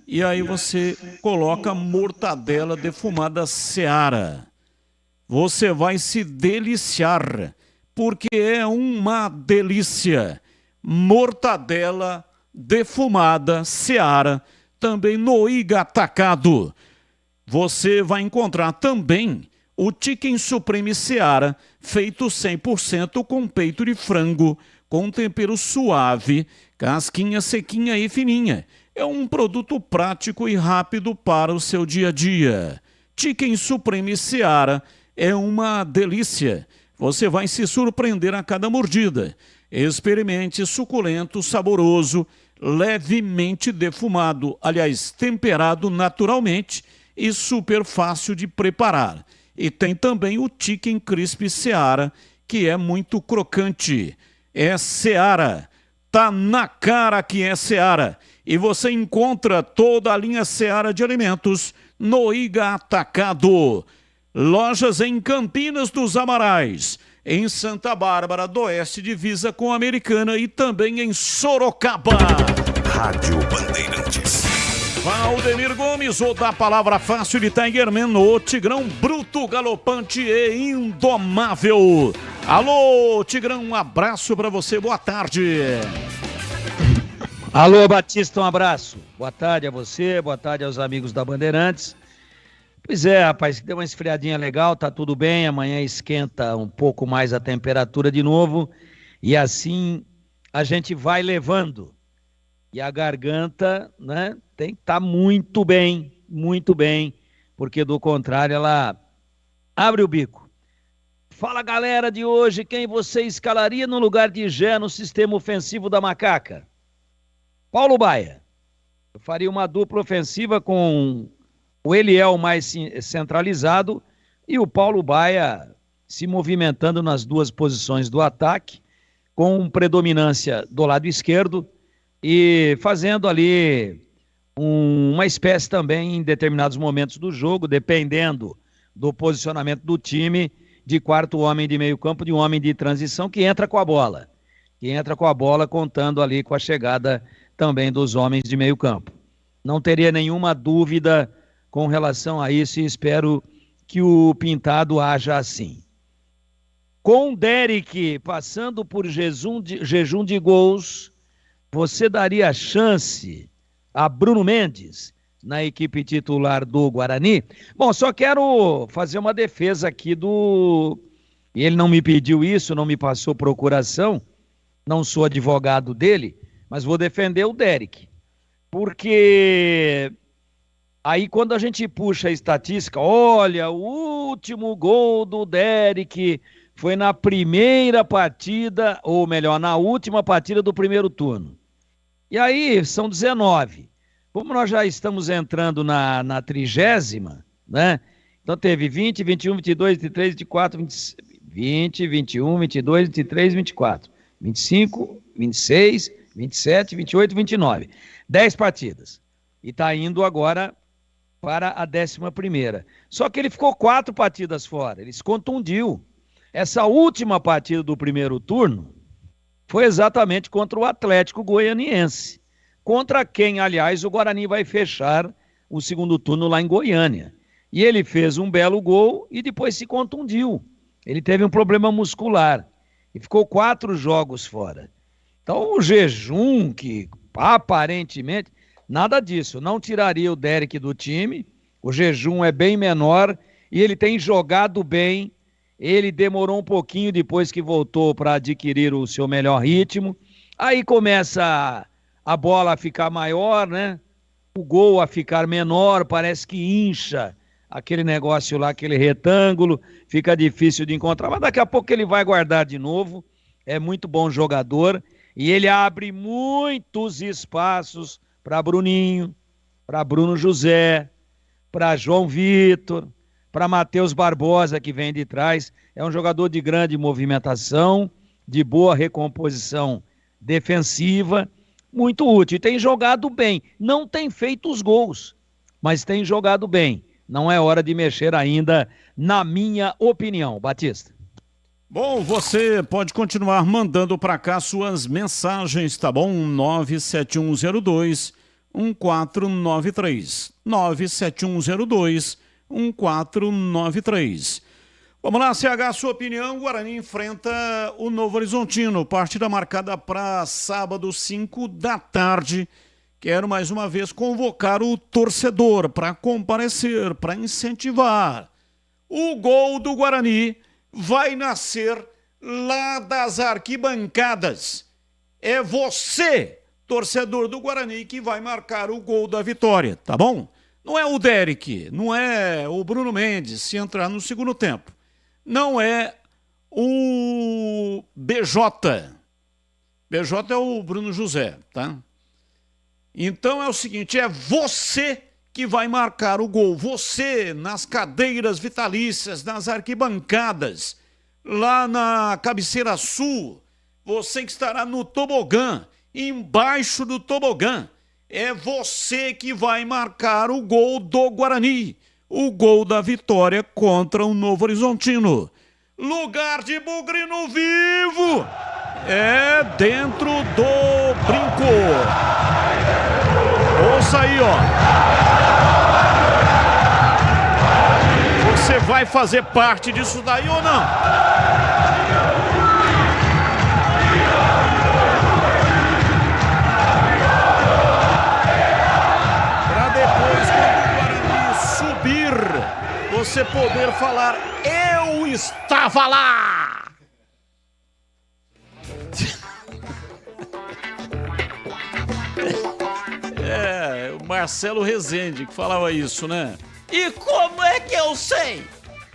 E aí você coloca mortadela defumada Seara. Você vai se deliciar, porque é uma delícia. Mortadela defumada Seara, também no Iga Atacado. Você vai encontrar também o Chicken Supreme Seara, feito 100% com peito de frango, com tempero suave, casquinha sequinha e fininha. É um produto prático e rápido para o seu dia a dia. Chicken Supreme Seara é uma delícia. Você vai se surpreender a cada mordida. Experimente suculento, saboroso, levemente defumado, aliás, temperado naturalmente e super fácil de preparar. E tem também o Chicken Crispy Seara, que é muito crocante. É Seara. Tá na cara que é Seara. E você encontra toda a linha Seara de alimentos no Iga Atacado. Lojas em Campinas dos Amarais, em Santa Bárbara do Oeste, divisa com a Americana, e também em Sorocaba. Rádio Bandeirantes. Valdemir Gomes, o da palavra fácil de Tigerman, o Tigrão bruto, galopante e indomável. Alô, Tigrão, um abraço pra você, boa tarde. Alô, Batista, um abraço. Boa tarde a você, boa tarde aos amigos da Bandeirantes. Pois é, rapaz, deu uma esfriadinha legal, tá tudo bem, amanhã esquenta um pouco mais a temperatura de novo, e assim a gente vai levando. E a garganta, né, tem que estar muito bem, porque do contrário ela abre o bico. Fala, galera de hoje, quem você escalaria no lugar de Gé no sistema ofensivo da Macaca? Paulo Baia. Eu faria uma dupla ofensiva com o Eliel mais centralizado e o Paulo Baia se movimentando nas duas posições do ataque, com predominância do lado esquerdo e fazendo ali uma espécie também em determinados momentos do jogo, dependendo do posicionamento do time, de quarto homem de meio campo, de um homem de transição que entra com a bola. Contando ali com a chegada também dos homens de meio campo. Não teria nenhuma dúvida com relação a isso e espero que o Pintado haja assim. Com o Derek passando por jejum de gols, você daria chance a Bruno Mendes na equipe titular do Guarani? Bom, só quero fazer uma defesa aqui e ele não me pediu isso, não me passou procuração, não sou advogado dele, mas vou defender o Derek. Porque aí quando a gente puxa a estatística, olha, o último gol do Derek foi na primeira partida, ou melhor, na última partida do primeiro turno. E aí são 19. Como nós já estamos entrando na 30ª, né? Então teve 20, 21, 22, 23, 24, 20, 21, 22, 23, 24, 25, 26, 27, 28, 29. 10 partidas. E está indo agora para a 11ª. Só que ele ficou 4 partidas fora. Ele se contundiu. Essa última partida do primeiro turno foi exatamente contra o Atlético Goianiense. Contra quem, aliás, o Guarani vai fechar o segundo turno lá em Goiânia. E ele fez um belo gol e depois se contundiu. Ele teve um problema muscular e ficou 4 jogos fora. Então o jejum, que aparentemente, nada disso, não tiraria o Derek do time, o jejum é bem menor e ele tem jogado bem. Ele demorou um pouquinho depois que voltou para adquirir o seu melhor ritmo. Aí começa a bola a ficar maior, né? O gol a ficar menor, parece que incha aquele negócio lá, aquele retângulo, fica difícil de encontrar, mas daqui a pouco ele vai guardar de novo. É muito bom jogador e ele abre muitos espaços para Bruninho, para Bruno José, para João Vitor, para Matheus Barbosa, que vem de trás. É um jogador de grande movimentação, de boa recomposição defensiva, muito útil. E tem jogado bem. Não tem feito os gols, mas tem jogado bem. Não é hora de mexer ainda, na minha opinião. Batista. Bom, você pode continuar mandando para cá suas mensagens, tá bom? 97102-1493. 97102-1493. Vamos lá, CH, sua opinião. O Guarani enfrenta o Novo Horizontino. Partida marcada para sábado, 5 da tarde. Quero mais uma vez convocar o torcedor para comparecer, para incentivar. O gol do Guarani vai nascer lá das arquibancadas. É você, torcedor do Guarani, que vai marcar o gol da vitória, tá bom? Não é o Derek, não é o Bruno Mendes, se entrar no segundo tempo. Não é o BJ. BJ é o Bruno José, tá? Então é o seguinte, é você que vai marcar o gol. Você nas cadeiras vitalícias, nas arquibancadas, lá na cabeceira sul, você que estará no tobogã, embaixo do tobogã, é você que vai marcar o gol do Guarani, o gol da vitória contra o Novo Horizontino. Lugar de Bugrino vivo é dentro do brinco. Ouça aí, ó. Você vai fazer parte disso daí ou não? Para depois, quando o Guarani subir, você poder falar, eu estava lá! É, o Marcelo Rezende que falava isso, né? E como é que eu sei?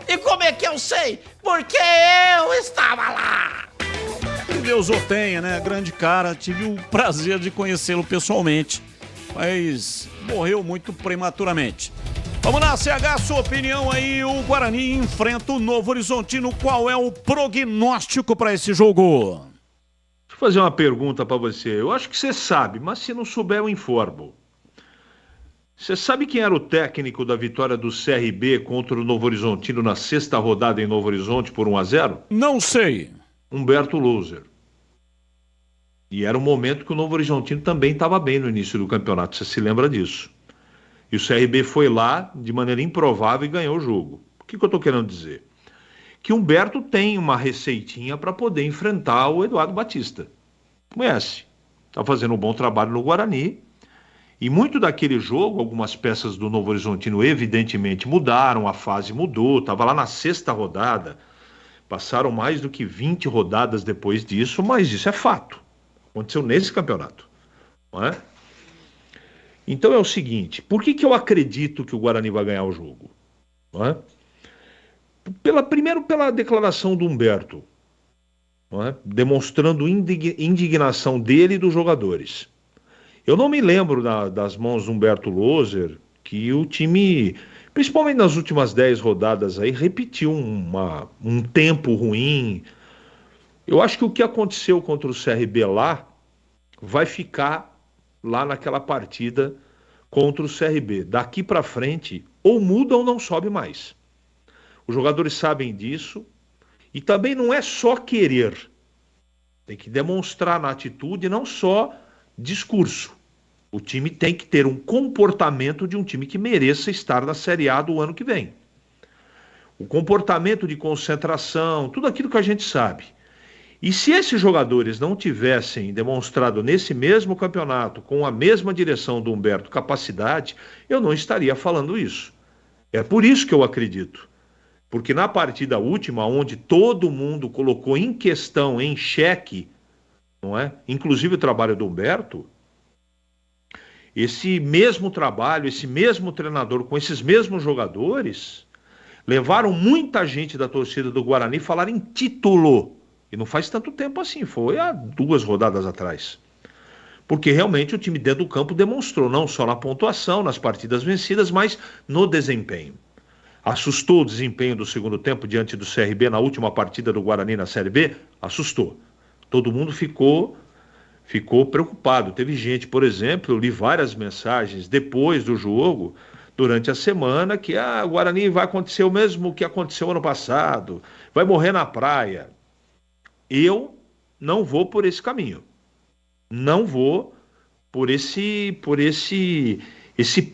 E como é que eu sei? Porque eu estava lá! Que Deus o tenha, né? Grande cara, tive o prazer de conhecê-lo pessoalmente, mas morreu muito prematuramente. Vamos lá, CH, sua opinião aí, o Guarani enfrenta o Novo Horizontino, qual é o prognóstico para esse jogo? Deixa eu fazer uma pergunta para você, eu acho que você sabe, mas se não souber eu informo. Você sabe quem era o técnico da vitória do CRB contra o Novo Horizontino na 6ª rodada em Novo Horizonte por 1-0? Não sei. Humberto Louser. E era um momento que o Novo Horizontino também estava bem no início do campeonato, você se lembra disso. E o CRB foi lá de maneira improvável e ganhou o jogo. O que eu estou querendo dizer? Que Humberto tem uma receitinha para poder enfrentar o Eduardo Batista. Conhece? Está fazendo um bom trabalho no Guarani. E muito daquele jogo, algumas peças do Novo Horizontino evidentemente mudaram, a fase mudou, estava lá na 6ª rodada. Passaram mais do que 20 rodadas depois disso, mas isso é fato. Aconteceu nesse campeonato. Não é? Então é o seguinte, por que eu acredito que o Guarani vai ganhar o jogo? Não é? Primeiro pela declaração do Humberto, não é? Demonstrando indignação dele e dos jogadores. Eu não me lembro das mãos do Humberto Louser que o time, principalmente nas últimas 10 rodadas aí, repetiu um tempo ruim. Eu acho que o que aconteceu contra o CRB lá vai ficar lá naquela partida contra o CRB. Daqui para frente, ou muda ou não sobe mais. Os jogadores sabem disso e também não é só querer. Tem que demonstrar na atitude, não só discurso. O time tem que ter um comportamento de um time que mereça estar na Série A do ano que vem. O comportamento de concentração, tudo aquilo que a gente sabe. E se esses jogadores não tivessem demonstrado nesse mesmo campeonato, com a mesma direção do Humberto, capacidade, eu não estaria falando isso. É por isso que eu acredito. Porque na partida última, onde todo mundo colocou em questão, em xeque, não é? Inclusive o trabalho do Humberto, esse mesmo trabalho, esse mesmo treinador com esses mesmos jogadores, levaram muita gente da torcida do Guarani a falar em título. E não faz tanto tempo assim, foi há 2 rodadas atrás. Porque realmente o time dentro do campo demonstrou, não só na pontuação, nas partidas vencidas, mas no desempenho. Assustou o desempenho do segundo tempo diante do CRB na última partida do Guarani na Série B? Assustou. Todo mundo ficou preocupado. Teve gente, por exemplo, eu li várias mensagens depois do jogo, durante a semana, que o Guarani vai acontecer o mesmo que aconteceu ano passado, vai morrer na praia. Eu não vou por esse caminho. Não vou por esse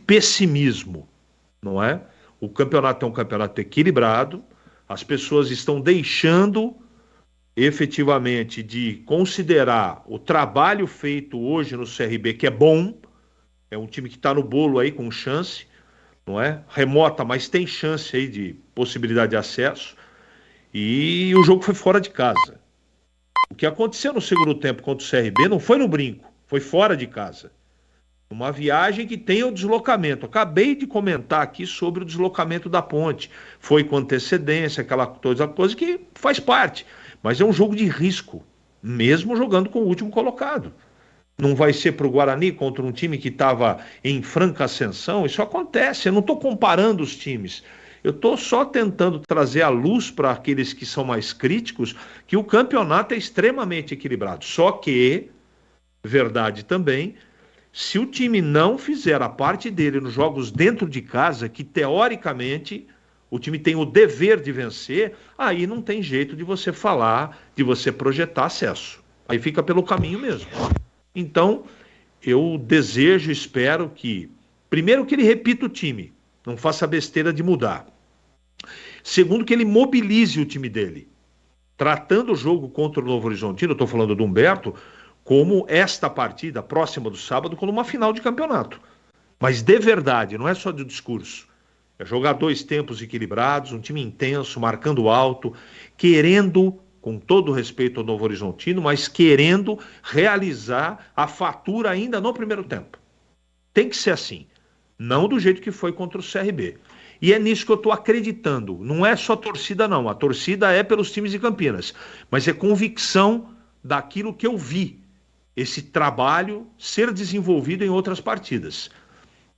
pessimismo, não é? O campeonato é um campeonato equilibrado, As pessoas estão deixando efetivamente de considerar o trabalho feito hoje no CRB, que é bom, é um time que está no bolo aí com chance, não é? Remota, mas tem chance aí de possibilidade de acesso, e o jogo foi fora de casa. O que aconteceu no segundo tempo contra o CRB não foi no brinco, foi fora de casa. Uma viagem que tem o deslocamento. Acabei de comentar aqui sobre o deslocamento da Ponte. Foi com antecedência, aquela coisa que faz parte. Mas é um jogo de risco, mesmo jogando com o último colocado. Não vai ser para o Guarani contra um time que estava em franca ascensão. Isso acontece, eu não estou comparando os times. Eu estou só tentando trazer à luz para aqueles que são mais críticos que o campeonato é extremamente equilibrado. Só que, verdade também, se o time não fizer a parte dele nos jogos dentro de casa, que teoricamente o time tem o dever de vencer, aí não tem jeito de você falar, de você projetar acesso. Aí fica pelo caminho mesmo. Então, eu desejo, espero que, primeiro, que ele repita o time, não faça besteira de mudar. Segundo, que ele mobilize o time dele, tratando o jogo contra o Novo Horizontino, eu estou falando do Humberto, como esta partida, próxima do sábado, como uma final de campeonato. Mas de verdade, não é só de discurso. É jogar 2 tempos equilibrados, um time intenso, marcando alto, querendo, com todo respeito ao Novo Horizontino, mas querendo realizar a fatura ainda no primeiro tempo. Tem que ser assim, não do jeito que foi contra o CRB. E é nisso que eu estou acreditando. Não é só torcida, não. A torcida é pelos times de Campinas, mas é convicção daquilo que eu vi, esse trabalho ser desenvolvido em outras partidas.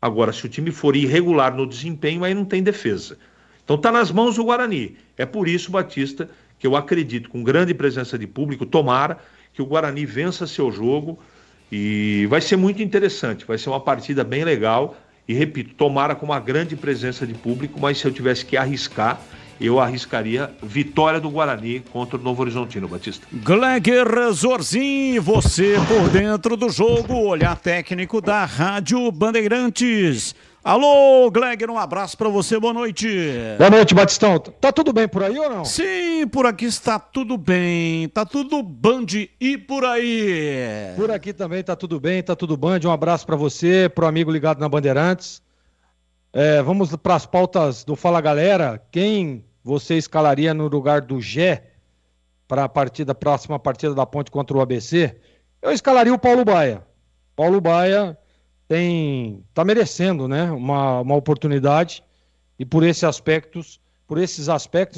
Agora, se o time for irregular no desempenho, aí não tem defesa. Então está nas mãos do Guarani. É por isso, Batista, que eu acredito, com grande presença de público, tomara que o Guarani vença seu jogo, e vai ser muito interessante, vai ser uma partida bem legal, e repito, tomara com uma grande presença de público, mas se eu tivesse que arriscar, eu arriscaria vitória do Guarani contra o Novo Horizontino, Batista. Gleger Zorzin, você por dentro do jogo, olhar técnico da Rádio Bandeirantes. Alô, Gleger, um abraço pra você, boa noite. Boa noite, Batistão. Tá tudo bem por aí ou não? Sim, por aqui está tudo bem, tá tudo Band e por aí. Por aqui também tá tudo bem, tá tudo Band. Um abraço pra você, pro amigo ligado na Bandeirantes. Vamos para as pautas do Fala Galera. Quem você escalaria no lugar do Gé para a próxima partida da Ponte contra o ABC? Eu escalaria o Paulo Baia. Paulo Baia tá merecendo, né, uma oportunidade, e por esses aspectos,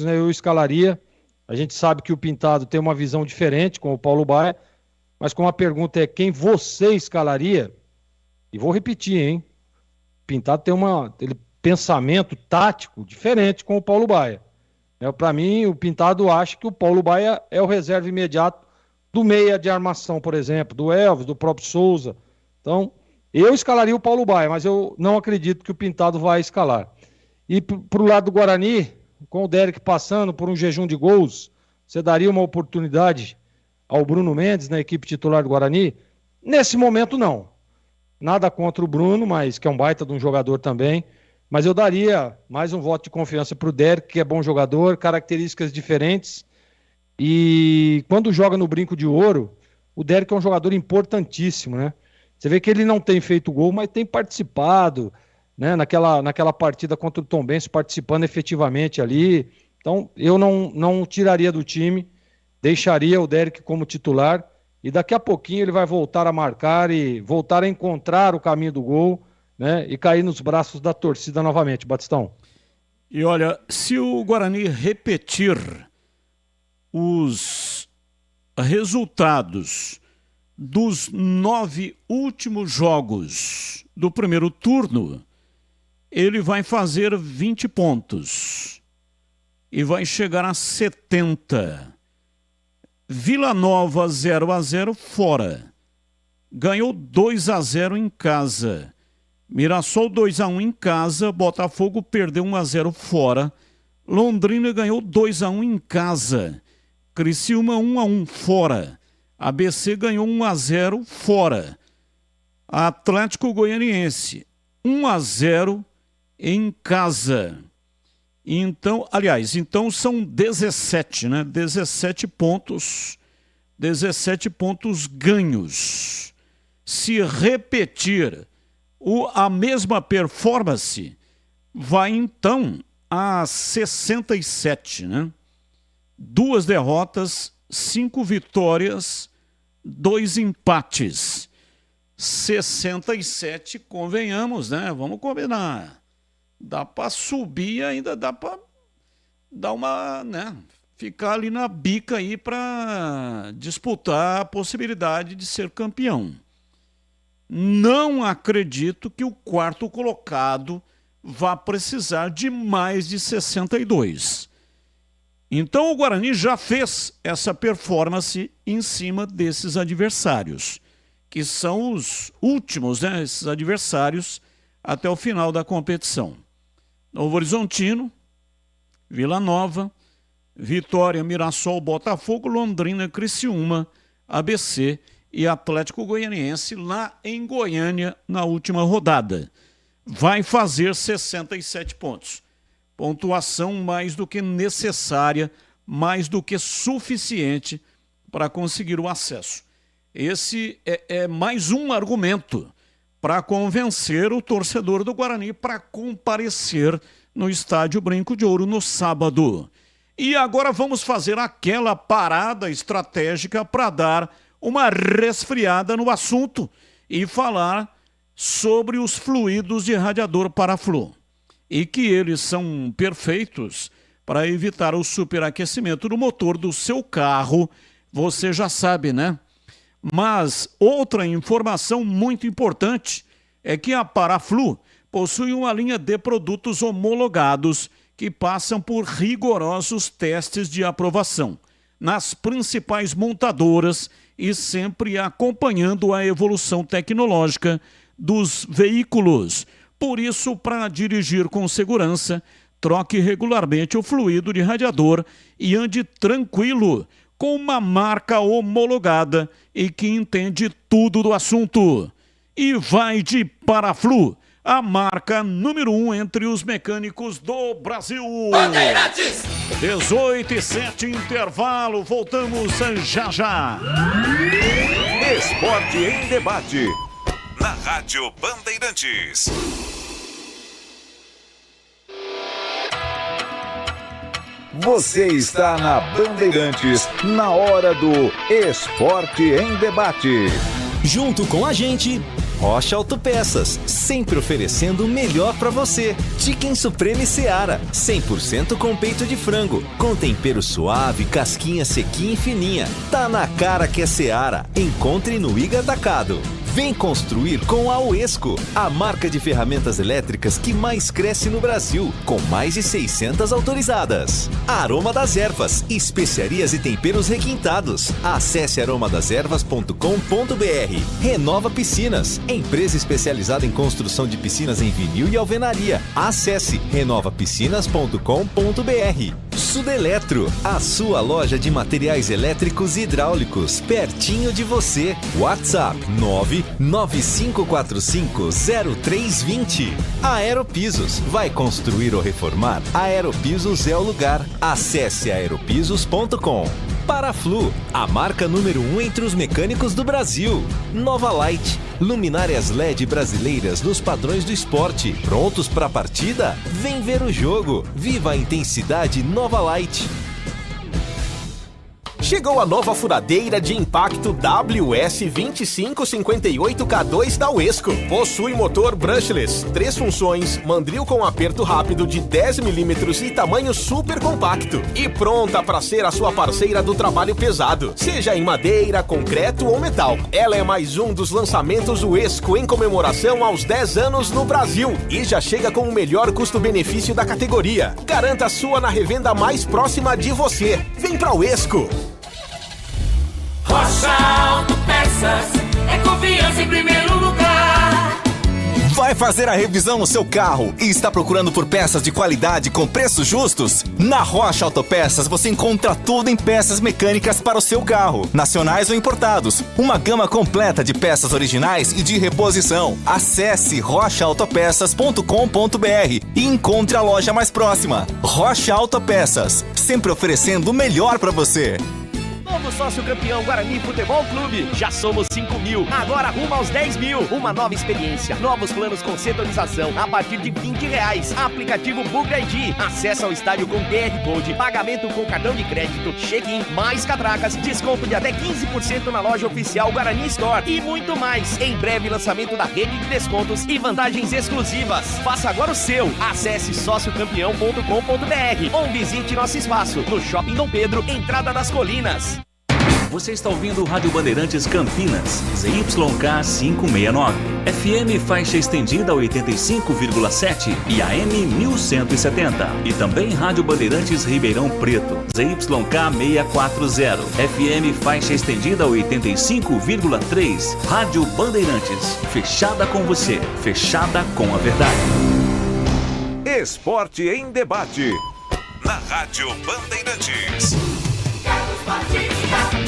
né, eu escalaria. A gente sabe que o Pintado tem uma visão diferente com o Paulo Baia, mas como a pergunta é quem você escalaria, e vou repetir, hein? Pintado tem pensamento tático diferente com o Paulo Baia. Para mim, o Pintado acha que o Paulo Baia é o reserva imediato do meia de armação, por exemplo, do Elvis, do próprio Souza. Então, eu escalaria o Paulo Baia, mas eu não acredito que o Pintado vai escalar. E para o lado do Guarani, com o Derek passando por um jejum de gols, você daria uma oportunidade ao Bruno Mendes, na equipe titular do Guarani? Nesse momento, não. Nada contra o Bruno, mas que é um baita de um jogador também. Mas eu daria mais um voto de confiança para o Derek, que é bom jogador, características diferentes. E quando joga no Brinco de Ouro, o Derek é um jogador importantíssimo, né? Você vê que ele não tem feito gol, mas tem participado, né? Naquela partida contra o Tombense, participando efetivamente ali. Então, eu não tiraria do time, deixaria o Derek como titular. E daqui a pouquinho ele vai voltar a marcar e voltar a encontrar o caminho do gol, né? E cair nos braços da torcida novamente, Batistão. E olha, se o Guarani repetir os resultados dos 9 últimos jogos do primeiro turno, ele vai fazer 20 pontos e vai chegar a 70. Vila Nova 0-0 fora. Ganhou 2-0 em casa. Mirassol 2-1 em casa. Botafogo perdeu 1-0 fora. Londrina ganhou 2-1 em casa. Criciúma 1-1 fora. ABC ganhou 1-0 fora. Atlético Goianiense 1-0 em casa. Então, aliás, são 17, né? 17 pontos ganhos. Se repetir a mesma performance, vai então a 67, né? 2 derrotas, 5 vitórias, 2 empates. 67, convenhamos, né? Vamos combinar. Dá para subir, ainda dá para dar uma, né? Ficar ali na bica aí para disputar a possibilidade de ser campeão. Não acredito que o quarto colocado vá precisar de mais de 62. Então o Guarani já fez essa performance em cima desses adversários, que são os últimos, né? Esses adversários até o final da competição. Novo Horizontino, Vila Nova, Vitória, Mirassol, Botafogo, Londrina, Criciúma, ABC e Atlético Goianiense lá em Goiânia na última rodada. Vai fazer 67 pontos. Pontuação mais do que necessária, mais do que suficiente para conseguir o acesso. Esse é mais um argumento para convencer o torcedor do Guarani para comparecer no Estádio Brinco de Ouro no sábado. E agora vamos fazer aquela parada estratégica para dar uma resfriada no assunto e falar sobre os fluidos de radiador Paraflu. E que eles são perfeitos para evitar o superaquecimento do motor do seu carro. Você já sabe, né? Mas outra informação muito importante é que a Paraflu possui uma linha de produtos homologados que passam por rigorosos testes de aprovação nas principais montadoras e sempre acompanhando a evolução tecnológica dos veículos. Por isso, para dirigir com segurança, troque regularmente o fluido de radiador e ande tranquilo com uma marca homologada e que entende tudo do assunto. E vai de Paraflu, a marca número 1 entre os mecânicos do Brasil. Bandeirantes! 18:07, intervalo, voltamos já. Esporte em debate. Na Rádio Bandeirantes. Você está na Bandeirantes, na hora do Esporte em Debate. Junto com a gente, Rocha Autopeças, sempre oferecendo o melhor para você. Chicken Supreme Seara, 100% com peito de frango, com tempero suave, casquinha sequinha e fininha. Tá na cara que é Seara. Encontre no Iga Atacado. Vem construir com a Uesco, a marca de ferramentas elétricas que mais cresce no Brasil, com mais de 600 autorizadas. Aroma das Ervas, especiarias e temperos requintados. Acesse aromadeservas.com.br. Renova Piscinas, empresa especializada em construção de piscinas em vinil e alvenaria. Acesse renovapiscinas.com.br. Sudeletro, a sua loja de materiais elétricos e hidráulicos, pertinho de você. WhatsApp 995450320. Aeropisos, vai construir ou reformar? Aeropisos é o lugar. Acesse aeropisos.com. Paraflu, a marca número 1 entre os mecânicos do Brasil. Nova Light, luminárias LED brasileiras nos padrões do esporte. Prontos para a partida? Vem ver o jogo. Viva a intensidade Nova Light. Chegou a nova furadeira de impacto WS2558K2 da Uesco. Possui motor brushless, 3 funções, mandril com aperto rápido de 10 mm e tamanho super compacto. E pronta para ser a sua parceira do trabalho pesado, seja em madeira, concreto ou metal. Ela é mais um dos lançamentos Uesco em comemoração aos 10 anos no Brasil. E já chega com o melhor custo-benefício da categoria. Garanta a sua na revenda mais próxima de você. Vem pra Uesco! Rocha Autopeças é confiança em primeiro lugar. Vai fazer a revisão no seu carro e está procurando por peças de qualidade com preços justos? Na Rocha Autopeças você encontra tudo em peças mecânicas para o seu carro, nacionais ou importados. Uma gama completa de peças originais e de reposição. Acesse rochaautopeças.com.br e encontre a loja mais próxima. Rocha Autopeças, sempre oferecendo o melhor para você. Novo sócio campeão Guarani Futebol Clube. Já somos 5.000. Agora rumo aos 10.000. Uma nova experiência. Novos planos com setorização a partir de R$20. Aplicativo Bugre ID. Acesso ao estádio com QR Code. Pagamento com cartão de crédito. Check-in, mais catracas. Desconto de até 15% na loja oficial Guarani Store. E muito mais. Em breve lançamento da rede de descontos e vantagens exclusivas. Faça agora o seu. Acesse sociocampeão.com.br ou visite nosso espaço no Shopping Dom Pedro, Entrada das Colinas. Você está ouvindo Rádio Bandeirantes Campinas, ZYK 569, FM faixa estendida 85,7 e AM 1170. E também Rádio Bandeirantes Ribeirão Preto, ZYK 640, FM faixa estendida 85,3. Rádio Bandeirantes, fechada com você, fechada com a verdade. Esporte em debate, na Rádio Bandeirantes.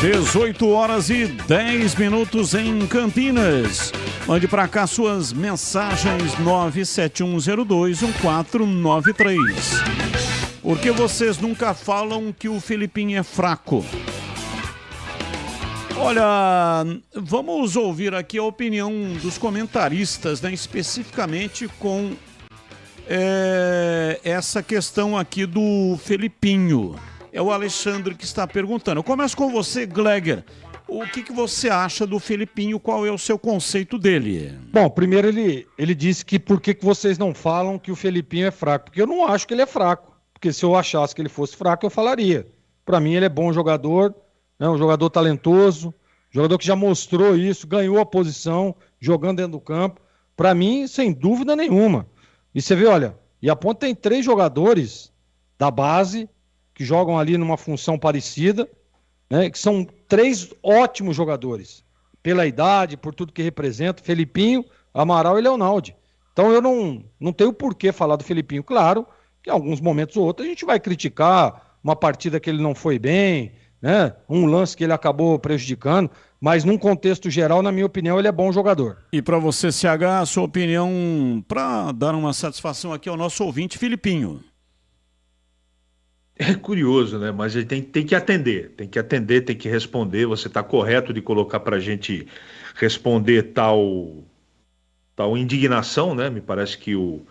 18h10 em Campinas. Mande para cá suas mensagens 971021493. Por que vocês nunca falam que o Felipinho é fraco? Olha, vamos ouvir aqui a opinião dos comentaristas, né, especificamente com essa questão aqui do Felipinho. É o Alexandre que está perguntando. Eu começo com você, Gleger. O que você acha do Felipinho? Qual é o seu conceito dele? Bom, primeiro ele disse que por que vocês não falam que o Felipinho é fraco? Porque eu não acho que ele é fraco. Porque se eu achasse que ele fosse fraco, eu falaria. Para mim, ele é bom jogador, né? Um jogador talentoso, jogador que já mostrou isso, ganhou a posição, jogando dentro do campo. Para mim, sem dúvida nenhuma. E você vê, olha, e a Ponte tem 3 jogadores da base que jogam ali numa função parecida, né, que são 3 ótimos jogadores, pela idade, por tudo que representa, Felipinho, Amaral e Leonaldi. Então eu não tenho por que falar do Felipinho. Claro que em alguns momentos ou outros a gente vai criticar uma partida que ele não foi bem, né, um lance que ele acabou prejudicando, mas num contexto geral, na minha opinião, ele é bom jogador. E para você, CH, a sua opinião, para dar uma satisfação aqui ao nosso ouvinte, Felipinho. É curioso, né? Mas ele tem que atender, tem que responder. Você está correto de colocar para a gente responder tal indignação, né? Me parece que o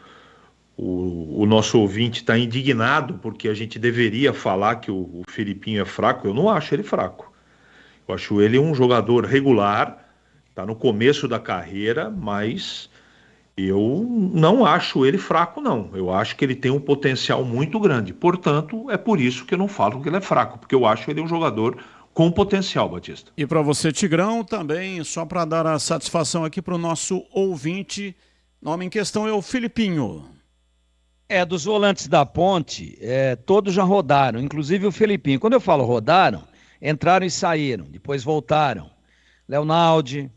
nosso ouvinte está indignado porque a gente deveria falar que o Felipinho é fraco. Eu não acho ele fraco. Eu acho ele um jogador regular, está no começo da carreira, mas eu não acho ele fraco, não. Eu acho que ele tem um potencial muito grande. Portanto, é por isso que eu não falo que ele é fraco, porque eu acho ele um jogador com potencial, Batista. E para você, Tigrão, também, só para dar a satisfação aqui para o nosso ouvinte, nome em questão é o Felipinho. Dos volantes da Ponte, todos já rodaram, inclusive o Felipinho. Quando eu falo rodaram, entraram e saíram, depois voltaram. Leonaldi,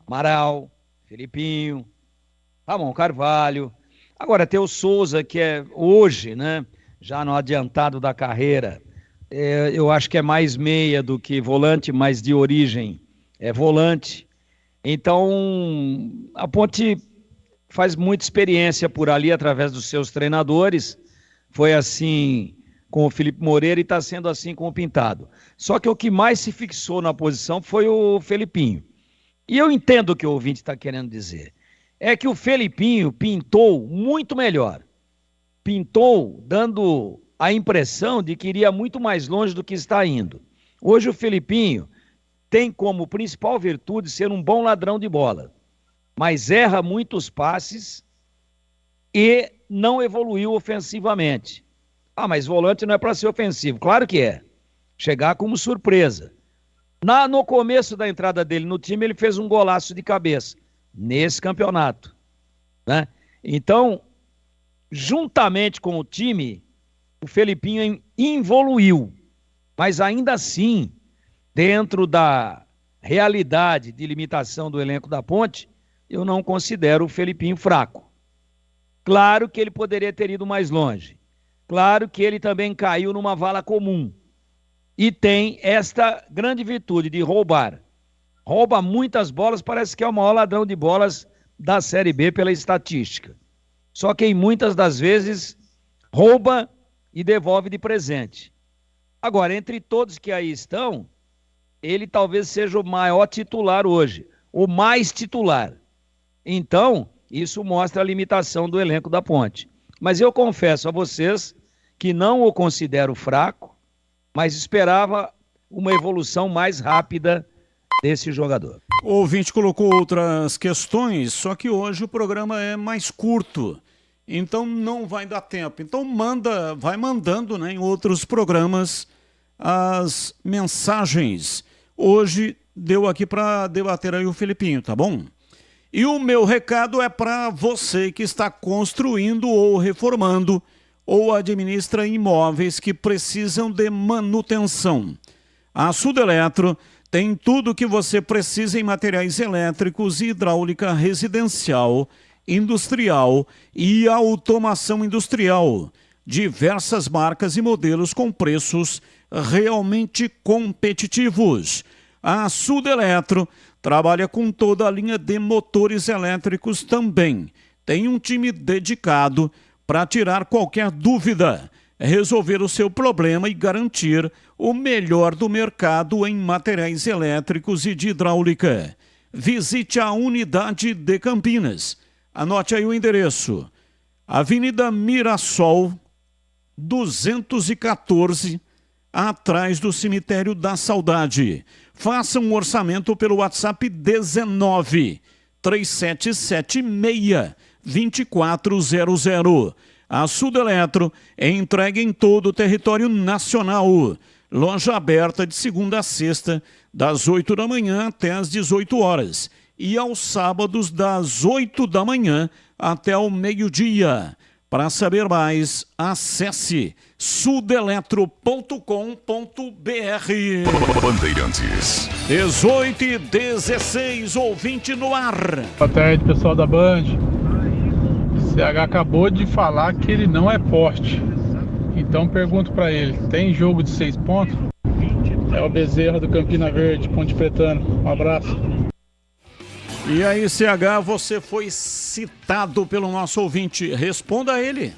Amaral, Felipinho, Ramon Carvalho. Agora tem o Souza, que é hoje, né, já no adiantado da carreira, eu acho que é mais meia do que volante, mas de origem é volante. Então, a Ponte faz muita experiência por ali através dos seus treinadores. Foi assim com o Felipe Moreira e está sendo assim com o Pintado. Só que o que mais se fixou na posição foi o Felipinho. E eu entendo o que o ouvinte está querendo dizer. É que o Felipinho pintou muito melhor. Pintou dando a impressão de que iria muito mais longe do que está indo. Hoje o Felipinho tem como principal virtude ser um bom ladrão de bola, mas erra muitos passes e não evoluiu ofensivamente. Mas volante não é para ser ofensivo. Claro que é. Chegar como surpresa. No começo da entrada dele no time, ele fez um golaço de cabeça nesse campeonato, né? Então, juntamente com o time, o Felipinho evoluiu, mas ainda assim, dentro da realidade de limitação do elenco da Ponte, eu não considero o Felipinho fraco. Claro que ele poderia ter ido mais longe. Claro que ele também caiu numa vala comum. E tem esta grande virtude de roubar. Rouba muitas bolas, parece que é o maior ladrão de bolas da Série B pela estatística. Só que em muitas das vezes rouba e devolve de presente. Agora, entre todos que aí estão, ele talvez seja o maior titular hoje, o mais titular. Então, isso mostra a limitação do elenco da Ponte. Mas eu confesso a vocês que não o considero fraco, mas esperava uma evolução mais rápida desse jogador. O ouvinte colocou outras questões, só que hoje o programa é mais curto, então não vai dar tempo. Então vai mandando, né, em outros programas as mensagens. Hoje deu aqui para debater aí o Felipinho, tá bom? E o meu recado é para você que está construindo ou reformando ou administra imóveis que precisam de manutenção. A Sudeletro tem tudo o que você precisa em materiais elétricos e hidráulica residencial, industrial e automação industrial. Diversas marcas e modelos com preços realmente competitivos. A Sudeletro trabalha com toda a linha de motores elétricos também. Tem um time dedicado para tirar qualquer dúvida, resolver o seu problema e garantir o melhor do mercado em materiais elétricos e de hidráulica. Visite a unidade de Campinas. Anote aí o endereço. Avenida Mirassol, 214, atrás do Cemitério da Saudade. Faça um orçamento pelo WhatsApp 19 3776 2400. A Sudeletro é entregue em todo o território nacional. Loja aberta de segunda a sexta, das 8 da manhã até as 18 horas. E aos sábados, das 8 da manhã até o meio-dia. Para saber mais, acesse sudeletro.com.br. Bandeirantes. 18 e 16, ouvinte no ar. Boa tarde, pessoal da Band. CH acabou de falar que ele não é forte. Então pergunto para ele, tem jogo de 6 pontos? É o Bezerra do Campina Verde, Ponte Pretano. Um abraço. E aí, CH, você foi citado pelo nosso ouvinte. Responda a ele.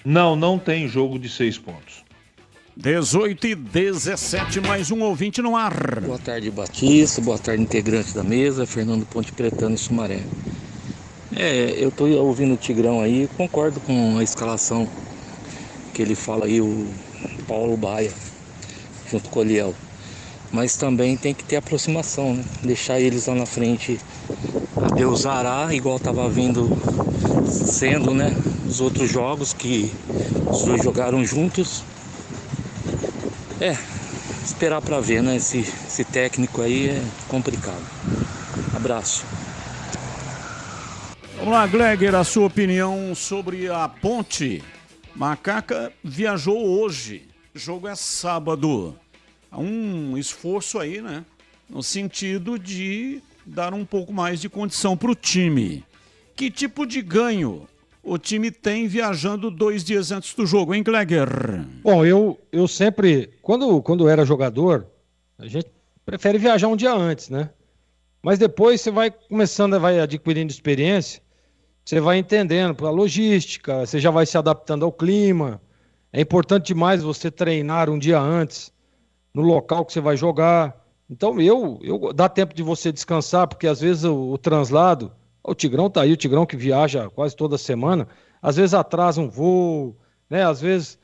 Não tem jogo de 6 pontos. 18 e 17, mais um ouvinte no ar. Boa tarde, Batista. Boa tarde, integrante da mesa. Fernando Ponte Pretano, Sumaré. Eu tô ouvindo o Tigrão aí, concordo com a escalação que ele fala aí, o Paulo Baia, junto com o Eliel. Mas também tem que ter aproximação, né? Deixar eles lá na frente deusará, igual estava vindo sendo, né? Os outros jogos que os dois jogaram juntos. Esperar para ver, né? Esse técnico aí é complicado. Abraço. Vamos lá, Gleger, a sua opinião sobre a Ponte. Macaca viajou hoje, o jogo é sábado. Há um esforço aí, né? No sentido de dar um pouco mais de condição para o time. Que tipo de ganho o time tem viajando 2 dias antes do jogo, hein, Gleger? Bom, eu sempre, quando era jogador, a gente prefere viajar um dia antes, né? Mas depois você vai começando, vai adquirindo experiência, você vai entendendo a logística, você já vai se adaptando ao clima. É importante demais você treinar um dia antes no local que você vai jogar. Então, dá tempo de você descansar, porque às vezes o translado, o Tigrão tá aí, o Tigrão que viaja quase toda semana, às vezes atrasa um voo, né? Às vezes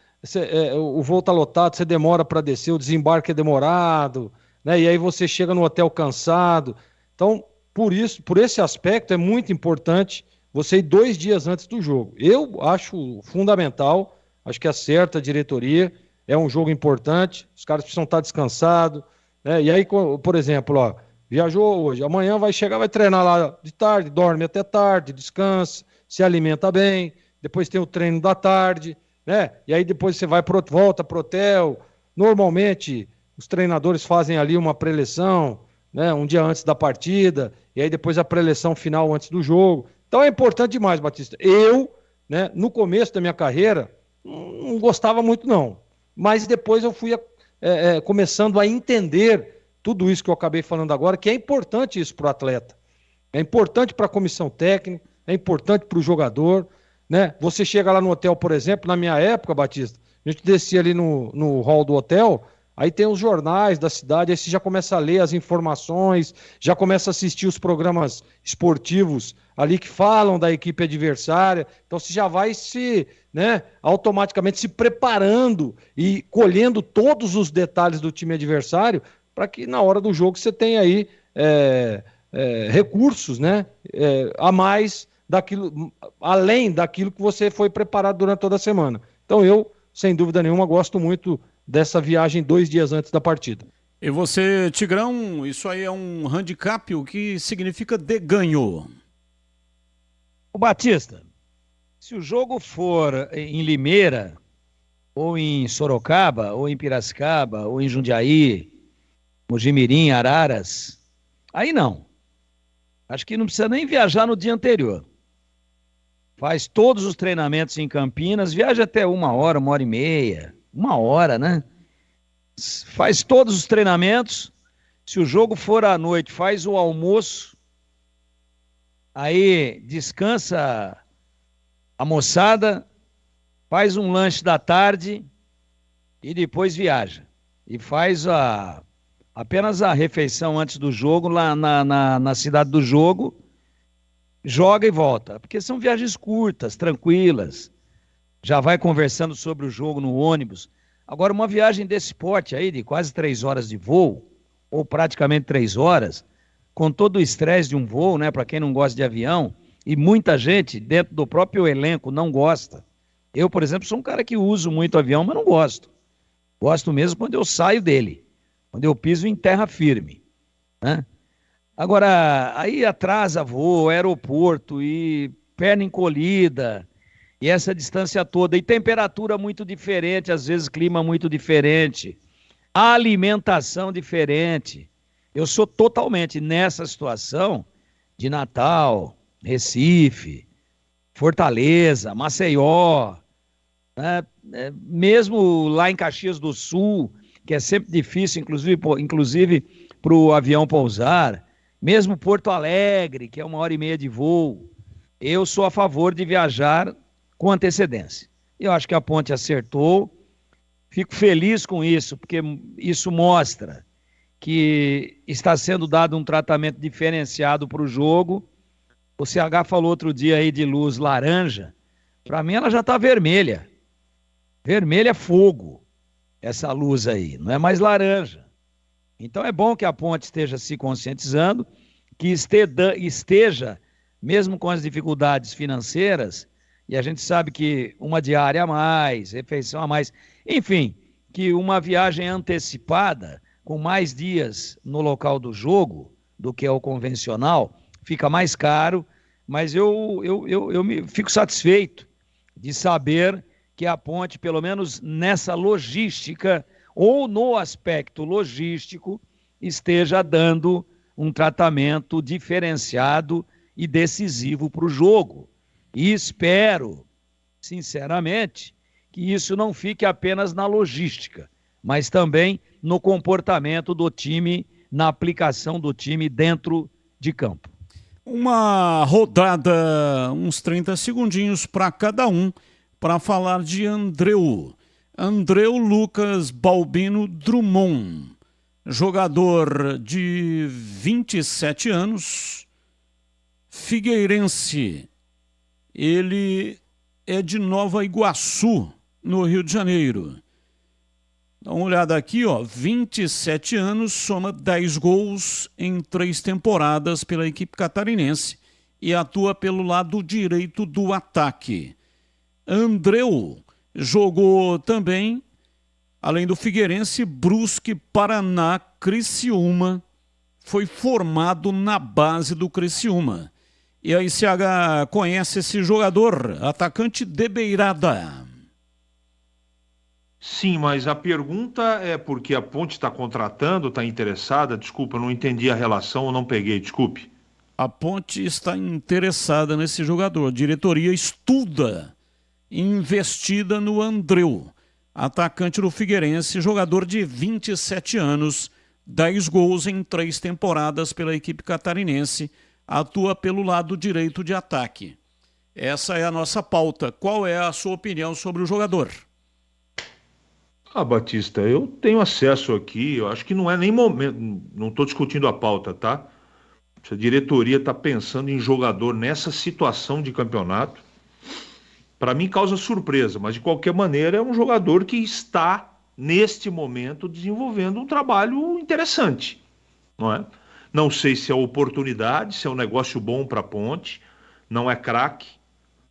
o voo tá lotado, você demora para descer, o desembarque é demorado, né? E aí você chega no hotel cansado. Então, por esse aspecto, é muito importante você ir 2 dias antes do jogo. Eu acho fundamental, acho que acerta a diretoria. É um jogo importante, os caras precisam estar descansados, né? E aí, por exemplo, viajou hoje, amanhã vai chegar, vai treinar lá de tarde, dorme até tarde, descansa, se alimenta bem, depois tem o treino da tarde, né? E aí depois você volta pro hotel. Normalmente, os treinadores fazem ali uma preleção, né, um dia antes da partida, e aí depois a preleção final antes do jogo. Então é importante demais, Batista. Eu, né, no começo da minha carreira, não gostava muito não, mas depois eu fui começando a entender tudo isso que eu acabei falando agora, que é importante isso para o atleta, é importante para a comissão técnica, é importante para o jogador, né? Você chega lá no hotel, por exemplo, na minha época, Batista, a gente descia ali no hall do hotel, aí tem os jornais da cidade, aí você já começa a ler as informações, já começa a assistir os programas esportivos ali que falam da equipe adversária, então você já vai automaticamente se preparando e colhendo todos os detalhes do time adversário para que na hora do jogo você tenha aí recursos, né, a mais além daquilo que você foi preparado durante toda a semana. Então eu, sem dúvida nenhuma, gosto muito dessa viagem 2 dias antes da partida. E você, Tigrão, isso aí é um handicap, o que significa de ganho? O Batista, se o jogo for em Limeira, ou em Sorocaba, ou em Piracicaba, ou em Jundiaí, Mojimirim, Araras, aí não. Acho que não precisa nem viajar no dia anterior. Faz todos os treinamentos em Campinas, viaja até 1 hora, 1h30, 1 hora, né? Faz todos os treinamentos. Se o jogo for à noite, faz o almoço. Aí descansa a moçada, faz um lanche da tarde e depois viaja. E faz apenas a refeição antes do jogo lá na cidade do jogo, joga e volta, porque são viagens curtas, tranquilas, já vai conversando sobre o jogo no ônibus. Agora, uma viagem desse porte aí, de quase 3 horas de voo, ou praticamente 3 horas, com todo o estresse de um voo, né, para quem não gosta de avião, e muita gente dentro do próprio elenco não gosta. Eu, por exemplo, sou um cara que uso muito avião, mas não gosto. Gosto mesmo quando eu saio dele, quando eu piso em terra firme, né? Agora, aí atrasa voo, aeroporto e perna encolhida, e essa distância toda, e temperatura muito diferente, às vezes clima muito diferente, alimentação diferente. Eu sou totalmente nessa situação de Natal, Recife, Fortaleza, Maceió, né? Mesmo lá em Caxias do Sul, que é sempre difícil, inclusive para o avião pousar, mesmo Porto Alegre, que é 1h30 de voo, eu sou a favor de viajar com antecedência. Eu acho que a Ponte acertou, fico feliz com isso, porque isso mostra que está sendo dado um tratamento diferenciado para o jogo. O CH falou outro dia aí de luz laranja, para mim ela já está vermelha. Vermelha é fogo, essa luz aí, não é mais laranja. Então é bom que a Ponte esteja se conscientizando, que esteja, mesmo com as dificuldades financeiras, e a gente sabe que uma diária a mais, refeição a mais, enfim, que uma viagem antecipada, com mais dias no local do jogo, do que é o convencional, fica mais caro, mas eu fico satisfeito de saber que a Ponte, pelo menos nessa logística, ou no aspecto logístico, esteja dando um tratamento diferenciado e decisivo para o jogo. E espero, sinceramente, que isso não fique apenas na logística, mas também no comportamento do time, na aplicação do time dentro de campo. Uma rodada, uns 30 segundinhos para cada um, para falar de Andreu Lucas Balbino Drummond, jogador de 27 anos, figueirense. Ele é de Nova Iguaçu, no Rio de Janeiro. Dá uma olhada aqui, ó, 27 anos, soma 10 gols em 3 temporadas pela equipe catarinense e atua pelo lado direito do ataque. Andreu jogou também, além do Figueirense, Brusque, Paraná, Criciúma. Foi formado na base do Criciúma. E aí, CH conhece esse jogador, atacante de beirada. Sim, mas a pergunta é porque a Ponte está contratando, está interessada? Desculpa, eu não entendi a relação, eu não peguei, desculpe. A Ponte está interessada nesse jogador. A diretoria estuda, investida no Andreu, atacante do Figueirense, jogador de 27 anos, 10 gols em 3 temporadas pela equipe catarinense, atua pelo lado direito de ataque. Essa é a nossa pauta. Qual é a sua opinião sobre o jogador? Batista, eu tenho acesso aqui, eu acho que não é nem momento, não estou discutindo a pauta, tá? Se a diretoria está pensando em jogador nessa situação de campeonato, para mim causa surpresa, mas de qualquer maneira é um jogador que está, neste momento, desenvolvendo um trabalho interessante, não é? Não sei se é oportunidade, se é um negócio bom para a Ponte, não é craque,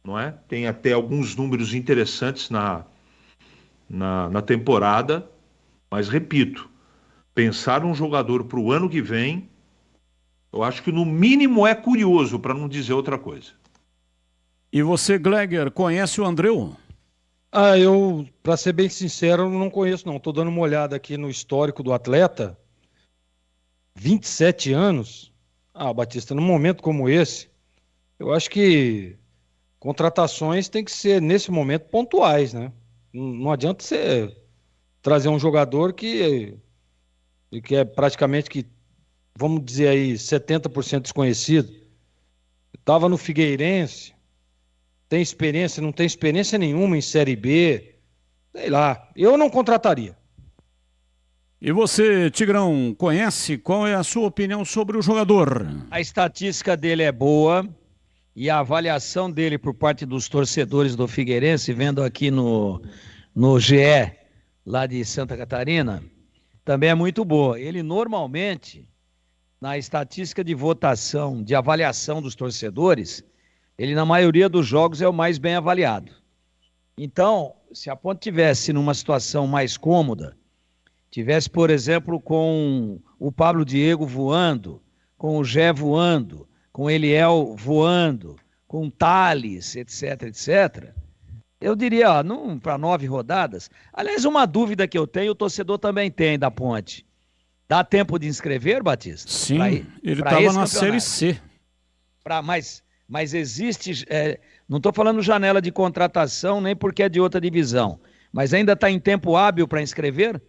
não é? Tem até alguns números interessantes na temporada, mas repito, pensar um jogador para o ano que vem, eu acho que no mínimo é curioso, para não dizer outra coisa. E você, Gleger, conhece o Andreu? Eu, para ser bem sincero, não conheço não. Estou dando uma olhada aqui no histórico do atleta. 27 anos. Batista, num momento como esse, eu acho que contratações tem que ser, nesse momento, pontuais, né? Não adianta você trazer um jogador que é praticamente, vamos dizer aí, 70% desconhecido. Estava no Figueirense, tem experiência, não tem experiência nenhuma em Série B, sei lá, eu não contrataria. E você, Tigrão, conhece? Qual é a sua opinião sobre o jogador? A estatística dele é boa e a avaliação dele por parte dos torcedores do Figueirense, vendo aqui no GE, lá de Santa Catarina, também é muito boa. Ele normalmente, na estatística de votação, de avaliação dos torcedores, ele na maioria dos jogos é o mais bem avaliado. Então, se a Ponte tivesse numa situação mais cômoda, tivesse, por exemplo, com o Pablo Diego voando, com o Gé voando, com o Eliel voando, com o Thales, etc., etc., eu diria, para 9 rodadas. Aliás, uma dúvida que eu tenho, o torcedor também tem da Ponte. Dá tempo de inscrever, Batista? Sim, ele estava na Série C. Mas existe, não estou falando janela de contratação, nem porque é de outra divisão, mas ainda está em tempo hábil para inscrever?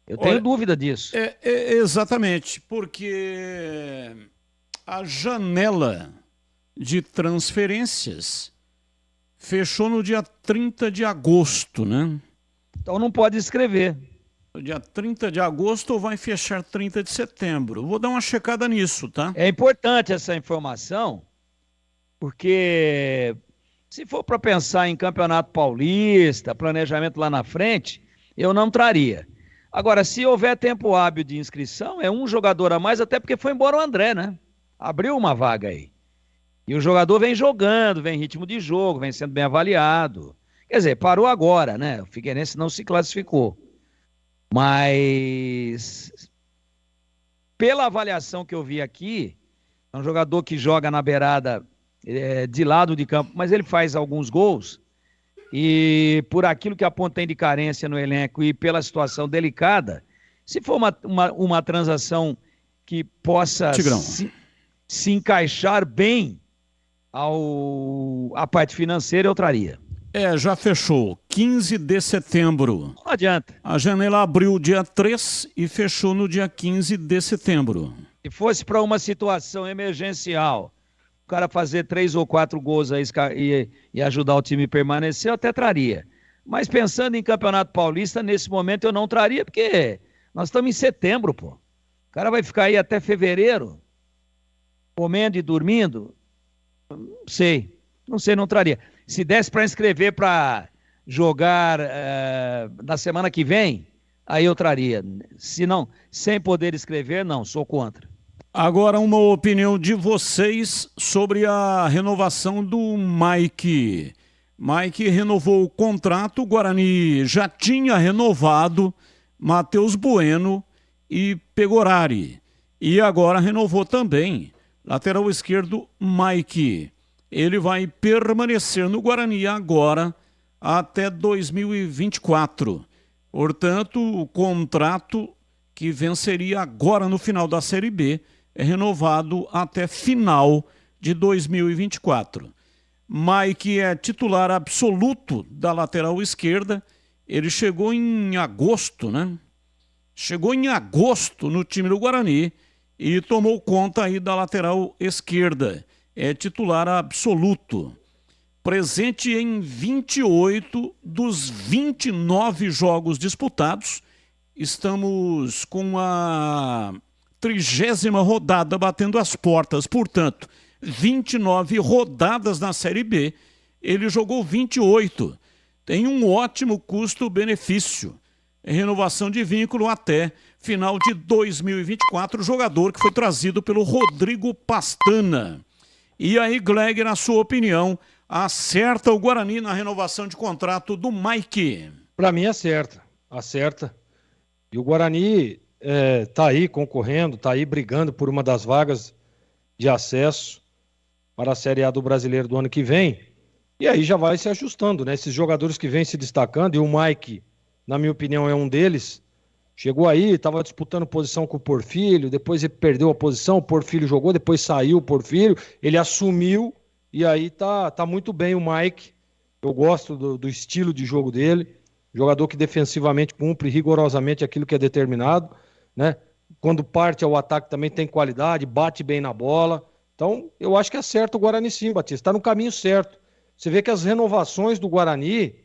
Eu tenho dúvida disso. Exatamente, porque a janela de transferências fechou no dia 30 de agosto, né? Então não pode inscrever. No dia 30 de agosto ou vai fechar 30 de setembro? Vou dar uma checada nisso, tá? É importante essa informação, porque se for para pensar em Campeonato Paulista, planejamento lá na frente, eu não traria. Agora, se houver tempo hábil de inscrição, é um jogador a mais, até porque foi embora o André, né? Abriu uma vaga aí. E o jogador vem jogando, vem em ritmo de jogo, vem sendo bem avaliado. Quer dizer, parou agora, né? O Figueirense não se classificou. Mas, pela avaliação que eu vi aqui, é um jogador que joga na beirada de lado de campo, mas ele faz alguns gols. E por aquilo que a Ponte tem de carência no elenco e pela situação delicada, se for uma transação que possa se encaixar bem a parte financeira, eu traria. Já fechou. 15 de setembro. Não adianta. A janela abriu dia 3 e fechou no dia 15 de setembro. Se fosse para uma situação emergencial, o cara fazer 3 ou 4 gols aí e ajudar o time a permanecer, eu até traria. Mas pensando em Campeonato Paulista, nesse momento eu não traria, porque nós estamos em setembro, pô. O cara vai ficar aí até fevereiro, comendo e dormindo? Não sei, não traria. Se desse para inscrever para jogar na semana que vem, aí eu traria. Se não, sem poder escrever, não, sou contra. Agora uma opinião de vocês sobre a renovação do Mike. Mike renovou o contrato, o Guarani já tinha renovado Matheus Bueno e Pegorari. E agora renovou também lateral esquerdo Mike. Ele vai permanecer no Guarani agora até 2024. Portanto, o contrato que venceria agora no final da Série B é renovado até final de 2024. Mike é titular absoluto da lateral esquerda. Ele chegou em agosto, né? Chegou em agosto no time do Guarani e tomou conta aí da lateral esquerda. É titular absoluto. Presente em 28 dos 29 jogos disputados. Estamos com a 30ª rodada batendo as portas. Portanto, 29 rodadas na Série B. Ele jogou 28. Tem um ótimo custo-benefício. Renovação de vínculo até final de 2024. Jogador que foi trazido pelo Rodrigo Pastana. E aí, Gleg, na sua opinião, acerta o Guarani na renovação de contrato do Mike? Para mim, acerta. E o Guarani está aí concorrendo, está aí brigando por uma das vagas de acesso para a Série A do Brasileiro do ano que vem. E aí já vai se ajustando, né? Esses jogadores que vêm se destacando, e o Mike, na minha opinião, é um deles. Chegou aí, estava disputando posição com o Porfírio, depois ele perdeu a posição, o Porfírio jogou, depois saiu o Porfírio, ele assumiu, e aí tá muito bem o Mike. Eu gosto do estilo de jogo dele, jogador que defensivamente cumpre rigorosamente aquilo que é determinado, né? Quando parte ao ataque também tem qualidade, bate bem na bola. Então, eu acho que acerta o Guarani sim, Batista, está no caminho certo. Você vê que as renovações do Guarani,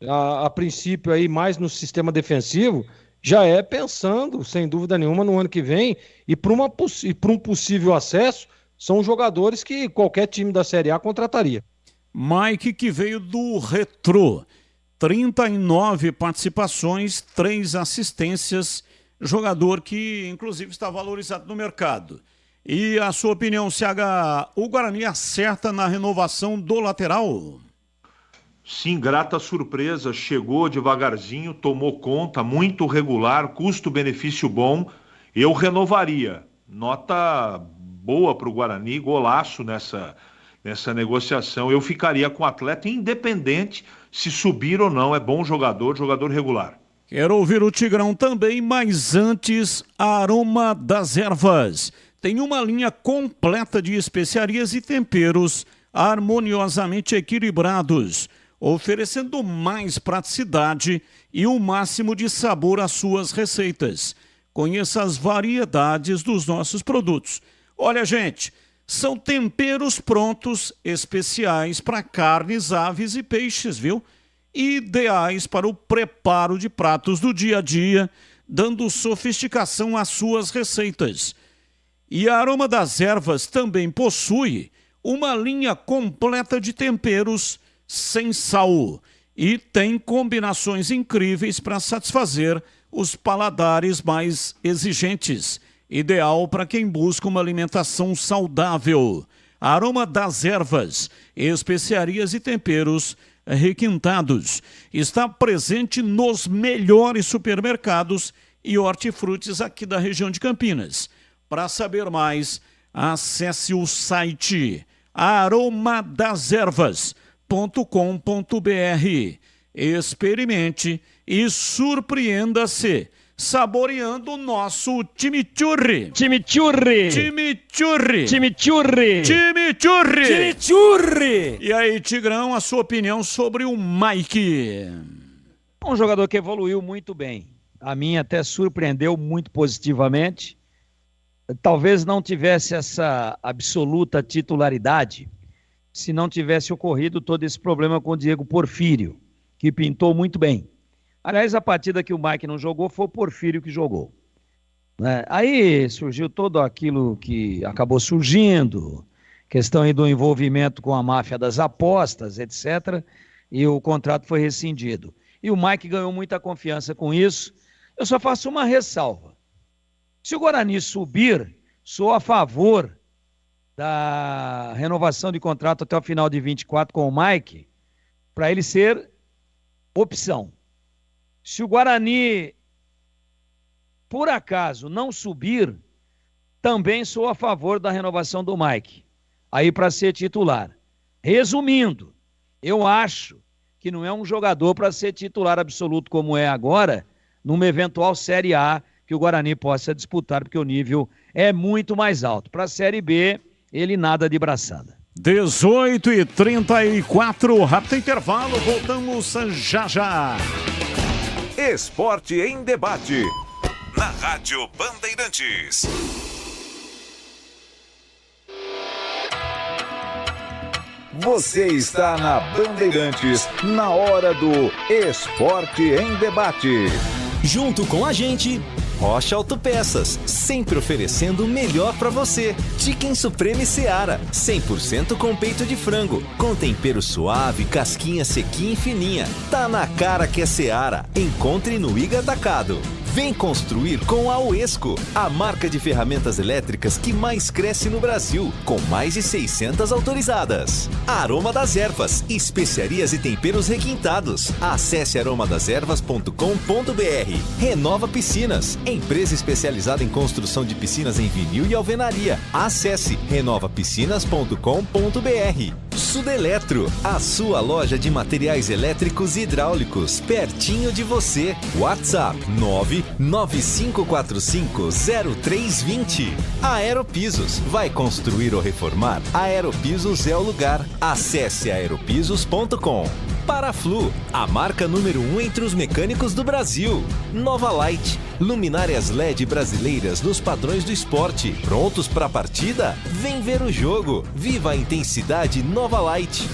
a princípio aí mais no sistema defensivo, já é pensando, sem dúvida nenhuma, no ano que vem, e para um possível acesso, são jogadores que qualquer time da Série A contrataria. Mike, que veio do Retrô, 39 participações, 3 assistências, jogador que inclusive está valorizado no mercado. E a sua opinião, CH, o Guarani acerta na renovação do lateral? Sim, grata surpresa, chegou devagarzinho, tomou conta, muito regular, custo-benefício bom. Eu renovaria. Nota boa para o Guarani, golaço nessa negociação. Eu ficaria com o atleta independente se subir ou não. É bom jogador regular. Quero ouvir o Tigrão também, mas antes, Aroma das Ervas. Tem uma linha completa de especiarias e temperos harmoniosamente equilibrados, oferecendo mais praticidade e o máximo de sabor às suas receitas. Conheça as variedades dos nossos produtos. Olha, gente, são temperos prontos, especiais para carnes, aves e peixes, viu? Ideais para o preparo de pratos do dia a dia, dando sofisticação às suas receitas. E a Aroma das Ervas também possui uma linha completa de temperos sem sal e tem combinações incríveis para satisfazer os paladares mais exigentes, ideal para quem busca uma alimentação saudável. Aroma das Ervas, especiarias e temperos requintados, está presente nos melhores supermercados e hortifrutis aqui da região de Campinas. Para saber mais, acesse o site aromadeservas.com.br. Experimente e surpreenda-se saboreando o nosso chimichurri. Chimichurri! Chimichurri! Chimichurri! Chimichurri! Chimichurri! E aí, Tigrão, a sua opinião sobre o Mike? Um jogador que evoluiu muito bem. A minha até surpreendeu muito positivamente. Talvez não tivesse essa absoluta titularidade se não tivesse ocorrido todo esse problema com o Diego Porfírio, que pintou muito bem. Aliás, a partida que o Mike não jogou foi o Porfírio que jogou. Aí surgiu todo aquilo que acabou surgindo, questão aí do envolvimento com a máfia das apostas, etc. E o contrato foi rescindido. E o Mike ganhou muita confiança com isso. Eu só faço uma ressalva. Se o Guarani subir, sou a favor da renovação de contrato até o final de 24 com o Mike, para ele ser opção. Se o Guarani, por acaso, não subir, também sou a favor da renovação do Mike, aí para ser titular. Resumindo, eu acho que não é um jogador para ser titular absoluto como é agora, numa eventual Série A que o Guarani possa disputar, porque o nível é muito mais alto. Para a Série B, ele nada de braçada. 18h34, rápido intervalo, voltamos já já. Esporte em debate. Na Rádio Bandeirantes. Você está na Bandeirantes, na hora do Esporte em Debate. Junto com a gente, Rocha Autopeças, sempre oferecendo o melhor para você. Chicken Supreme Seara, 100% com peito de frango, com tempero suave, casquinha sequinha e fininha. Tá na cara que é Seara. Encontre no Iga Atacado. Vem construir com a Uesco, a marca de ferramentas elétricas que mais cresce no Brasil, com mais de 600 autorizadas. Aroma das Ervas, especiarias e temperos requintados. Acesse aromadeservas.com.br. Renova Piscinas, empresa especializada em construção de piscinas em vinil e alvenaria. Acesse renovapiscinas.com.br. Sudeletro, a sua loja de materiais elétricos e hidráulicos, pertinho de você. WhatsApp 995450320. Aeropisos, vai construir ou reformar? Aeropisos é o lugar. Acesse aeropisos.com. Paraflu, a marca número 1 entre os mecânicos do Brasil. Nova Light, luminárias LED brasileiras nos padrões do esporte. Prontos para a partida? Vem ver o jogo. Viva a intensidade Nova Light.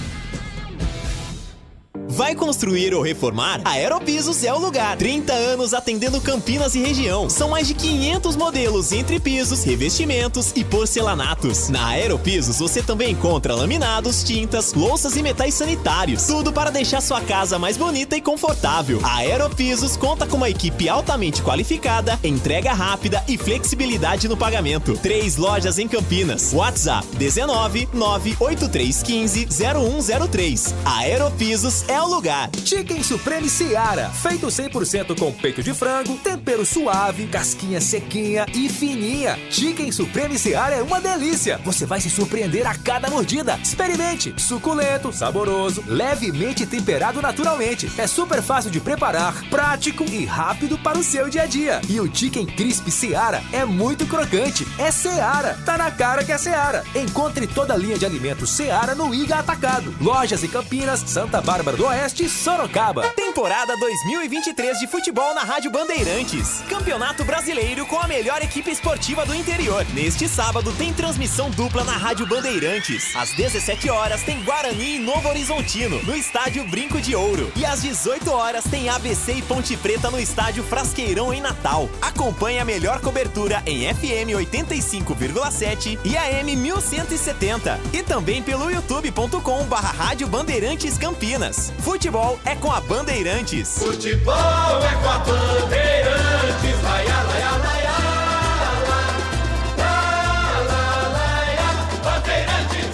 Vai construir ou reformar? A Aeropisos é o lugar. 30 anos atendendo Campinas e região. São mais de 500 modelos entre pisos, revestimentos e porcelanatos. Na Aeropisos você também encontra laminados, tintas, louças e metais sanitários. Tudo para deixar sua casa mais bonita e confortável. A Aeropisos conta com uma equipe altamente qualificada, entrega rápida e flexibilidade no pagamento. 3 lojas em Campinas. WhatsApp 19 98315 0103. A Aeropisos é o lugar. Chicken Supreme Seara, feito 100% com peito de frango, tempero suave, casquinha sequinha e fininha. Chicken Supreme Seara é uma delícia. Você vai se surpreender a cada mordida. Experimente. Suculento, saboroso, levemente temperado naturalmente. É super fácil de preparar, prático e rápido para o seu dia a dia. E o Chicken Crisp Seara é muito crocante. É Seara. Tá na cara que é Seara. Encontre toda a linha de alimentos Seara no Iga Atacado. Lojas em Campinas, Santa Bárbara do Oeste e Sorocaba. Temporada 2023 de futebol na Rádio Bandeirantes. Campeonato Brasileiro com a melhor equipe esportiva do interior. Neste sábado tem transmissão dupla na Rádio Bandeirantes. Às 17 horas tem Guarani e Novo Horizontino, no estádio Brinco de Ouro. E às 18 horas tem ABC e Ponte Preta no estádio Frasqueirão em Natal. Acompanhe a melhor cobertura em FM 85,7 e AM 1170. E também pelo youtube.com/Rádio Bandeirantes Campinas. Futebol é com a Bandeirantes. Futebol é com a Bandeirantes. Laia, laia, laia, Bandeirantes.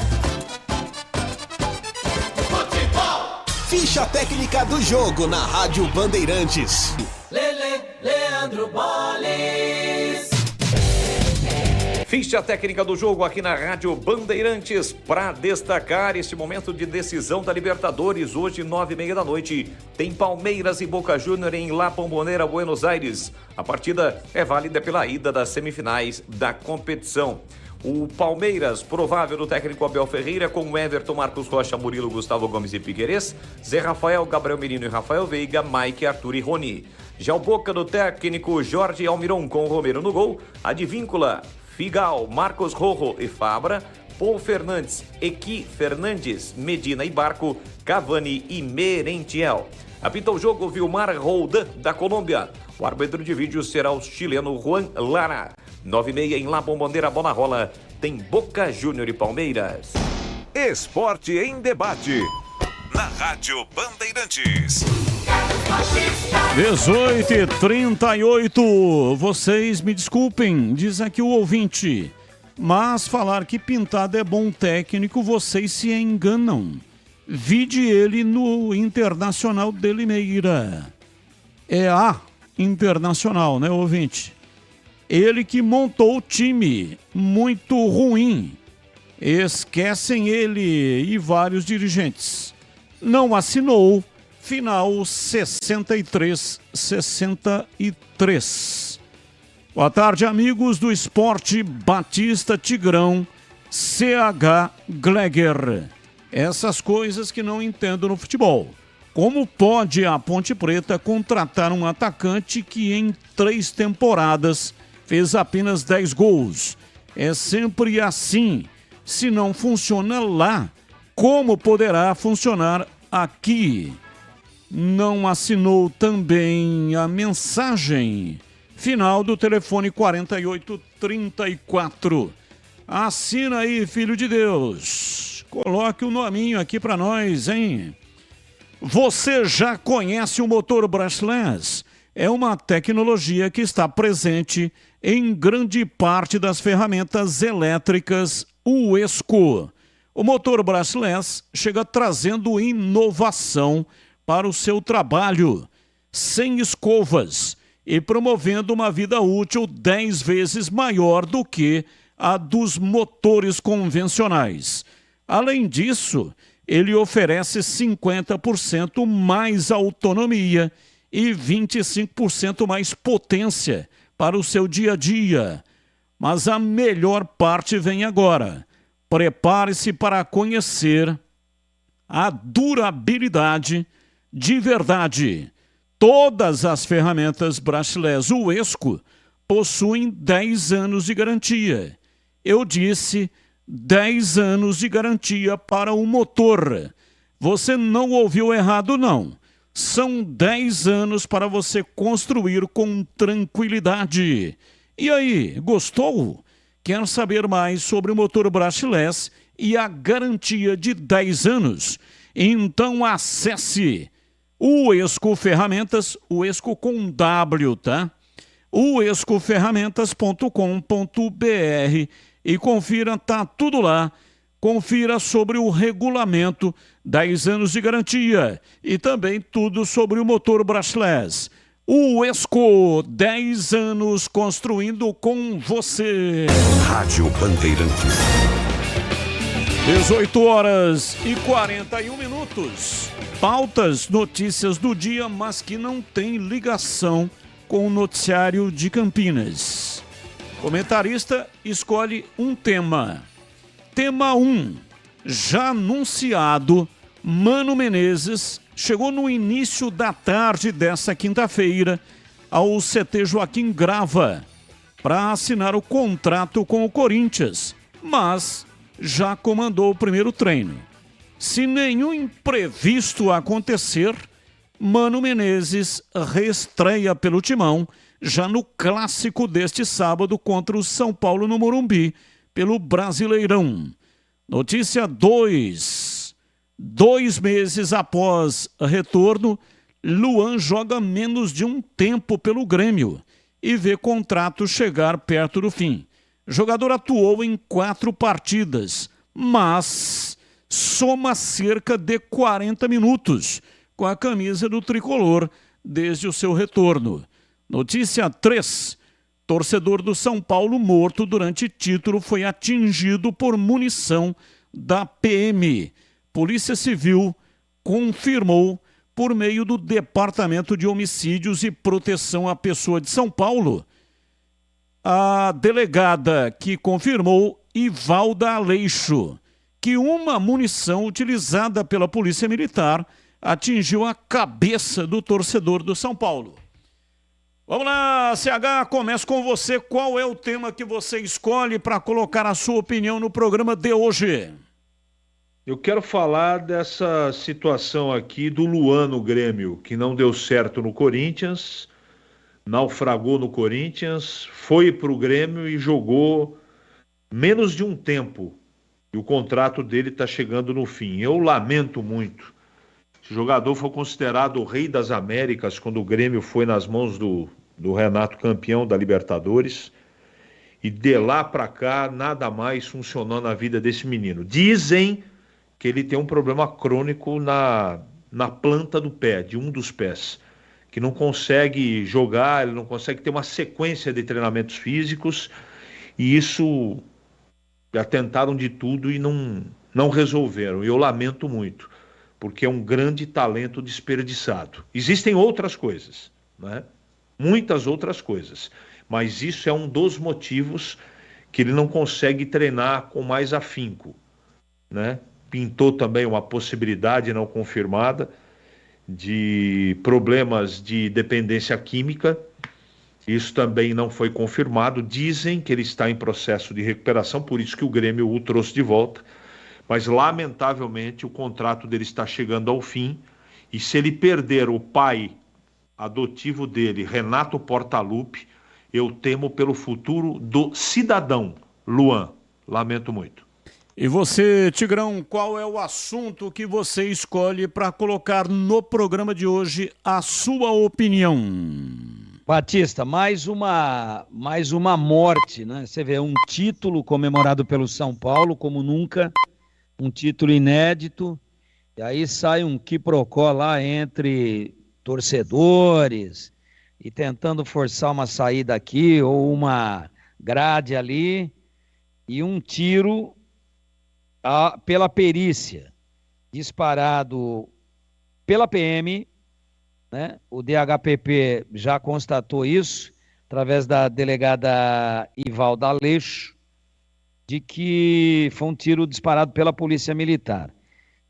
Futebol. Ficha técnica do jogo na Rádio Bandeirantes. Leandro Boles. Ficha técnica do jogo aqui na Rádio Bandeirantes para destacar este momento de decisão da Libertadores. Hoje, 9h30 da noite, tem Palmeiras e Boca Juniors em La Bombonera, Buenos Aires. A partida é válida pela ida das semifinais da competição. O Palmeiras, provável do técnico Abel Ferreira, com Everton, Marcos Rocha, Murilo, Gustavo Gomes e Piquerez, Zé Rafael, Gabriel Menino e Rafael Veiga, Mike, Arthur e Rony. Já o Boca do técnico Jorge Almiron, com Romero no gol, Advíncula, Figal, Marcos Rojo e Fabra, Paul Fernandes, Equi Fernandes, Medina e Barco, Cavani e Merentiel. Apita o jogo Vilmar Roldan, da Colômbia. O árbitro de vídeo será o chileno Juan Lara. 9h30 em La Bombonera, bola rola, tem Boca Júnior e Palmeiras. Esporte em debate. Na Rádio Bandeirantes. 18h38. Vocês me desculpem, diz aqui o ouvinte, mas falar que Pintado é bom técnico, vocês se enganam. Vide ele no Internacional de Limeira. É a Internacional, né, ouvinte? Ele que montou o time, muito ruim. Esquecem ele e vários dirigentes. Não assinou final 63-63. Boa tarde, amigos do Esporte Batista Tigrão, CH Gleger. Essas coisas que não entendo no futebol. Como pode a Ponte Preta contratar um atacante que em 3 temporadas fez apenas 10 gols? É sempre assim. Se não funciona lá, como poderá funcionar aqui? Não assinou também a mensagem final do telefone 4834. Assina aí, filho de Deus. Coloque o nominho aqui para nós, hein? Você já conhece o motor brushless? É uma tecnologia que está presente em grande parte das ferramentas elétricas Uesco. O motor brushless chega trazendo inovação para o seu trabalho, sem escovas, e promovendo uma vida útil 10 vezes maior do que a dos motores convencionais. Além disso, ele oferece 50% mais autonomia e 25% mais potência para o seu dia a dia. Mas a melhor parte vem agora. Prepare-se para conhecer a durabilidade de verdade. Todas as ferramentas brushless Uesco possuem 10 anos de garantia. Eu disse 10 anos de garantia para o motor. Você não ouviu errado, não. São 10 anos para você construir com tranquilidade. E aí, gostou? Quer saber mais sobre o motor brushless e a garantia de 10 anos? Então acesse Uesco Ferramentas, Uesco com W, tá? uescoferramentas.com.br e confira, tá tudo lá. Confira sobre o regulamento, 10 anos de garantia e também tudo sobre o motor brushless. Uesco, 10 anos construindo com você. Rádio Bandeirantes. 18h41. Pautas, notícias do dia, mas que não tem ligação com o noticiário de Campinas. Comentarista escolhe um tema. Tema 1, já anunciado, Mano Menezes chegou no início da tarde desta quinta-feira ao CT Joaquim Grava para assinar o contrato com o Corinthians, mas já comandou o primeiro treino. Se nenhum imprevisto acontecer, Mano Menezes reestreia pelo Timão já no clássico deste sábado contra o São Paulo no Morumbi, pelo Brasileirão. Notícia 2. 2 meses após retorno, Luan joga menos de um tempo pelo Grêmio e vê contrato chegar perto do fim. O jogador atuou em 4 partidas, mas soma cerca de 40 minutos com a camisa do tricolor desde o seu retorno. Notícia 3. Torcedor do São Paulo morto durante título foi atingido por munição da PM. Polícia Civil confirmou por meio do Departamento de Homicídios e Proteção à Pessoa de São Paulo. A delegada que confirmou, Ivalda Aleixo, que uma munição utilizada pela Polícia Militar atingiu a cabeça do torcedor do São Paulo. Vamos lá, CH, começo com você. Qual é o tema que você escolhe para colocar a sua opinião no programa de hoje? Eu quero falar dessa situação aqui do Luan no Grêmio, que não deu certo no Corinthians, naufragou no Corinthians, foi para o Grêmio e jogou menos de um tempo. E o contrato dele está chegando no fim. Eu lamento muito. Esse jogador foi considerado o rei das Américas quando o Grêmio foi nas mãos do Renato, campeão da Libertadores. E de lá para cá, nada mais funcionou na vida desse menino. Dizem que ele tem um problema crônico na planta do pé, de um dos pés. Que não consegue jogar, ele não consegue ter uma sequência de treinamentos físicos. E isso, já tentaram de tudo e não resolveram. E eu lamento muito. porque é um grande talento desperdiçado. Existem outras coisas, né? Muitas outras coisas, mas isso é um dos motivos que ele não consegue treinar com mais afinco, né? Pintou também uma possibilidade não confirmada de problemas de dependência química. Isso também não foi confirmado. Dizem que ele está em processo de recuperação, por isso que o Grêmio o trouxe de volta. Mas, lamentavelmente, o contrato dele está chegando ao fim. E se ele perder o pai adotivo dele, Renato Portaluppi, eu temo pelo futuro do cidadão Luan. Lamento muito. E você, Tigrão, qual é o assunto que você escolhe para colocar no programa de hoje a sua opinião? Batista, mais uma morte, né? Você vê um título comemorado pelo São Paulo como nunca, um título inédito, e aí sai um quiprocó lá entre torcedores e tentando forçar uma saída aqui ou uma grade ali, e um tiro pela perícia, disparado pela PM, né? O DHPP já constatou isso, através da delegada Ivalda Aleixo, de que foi um tiro disparado pela Polícia Militar.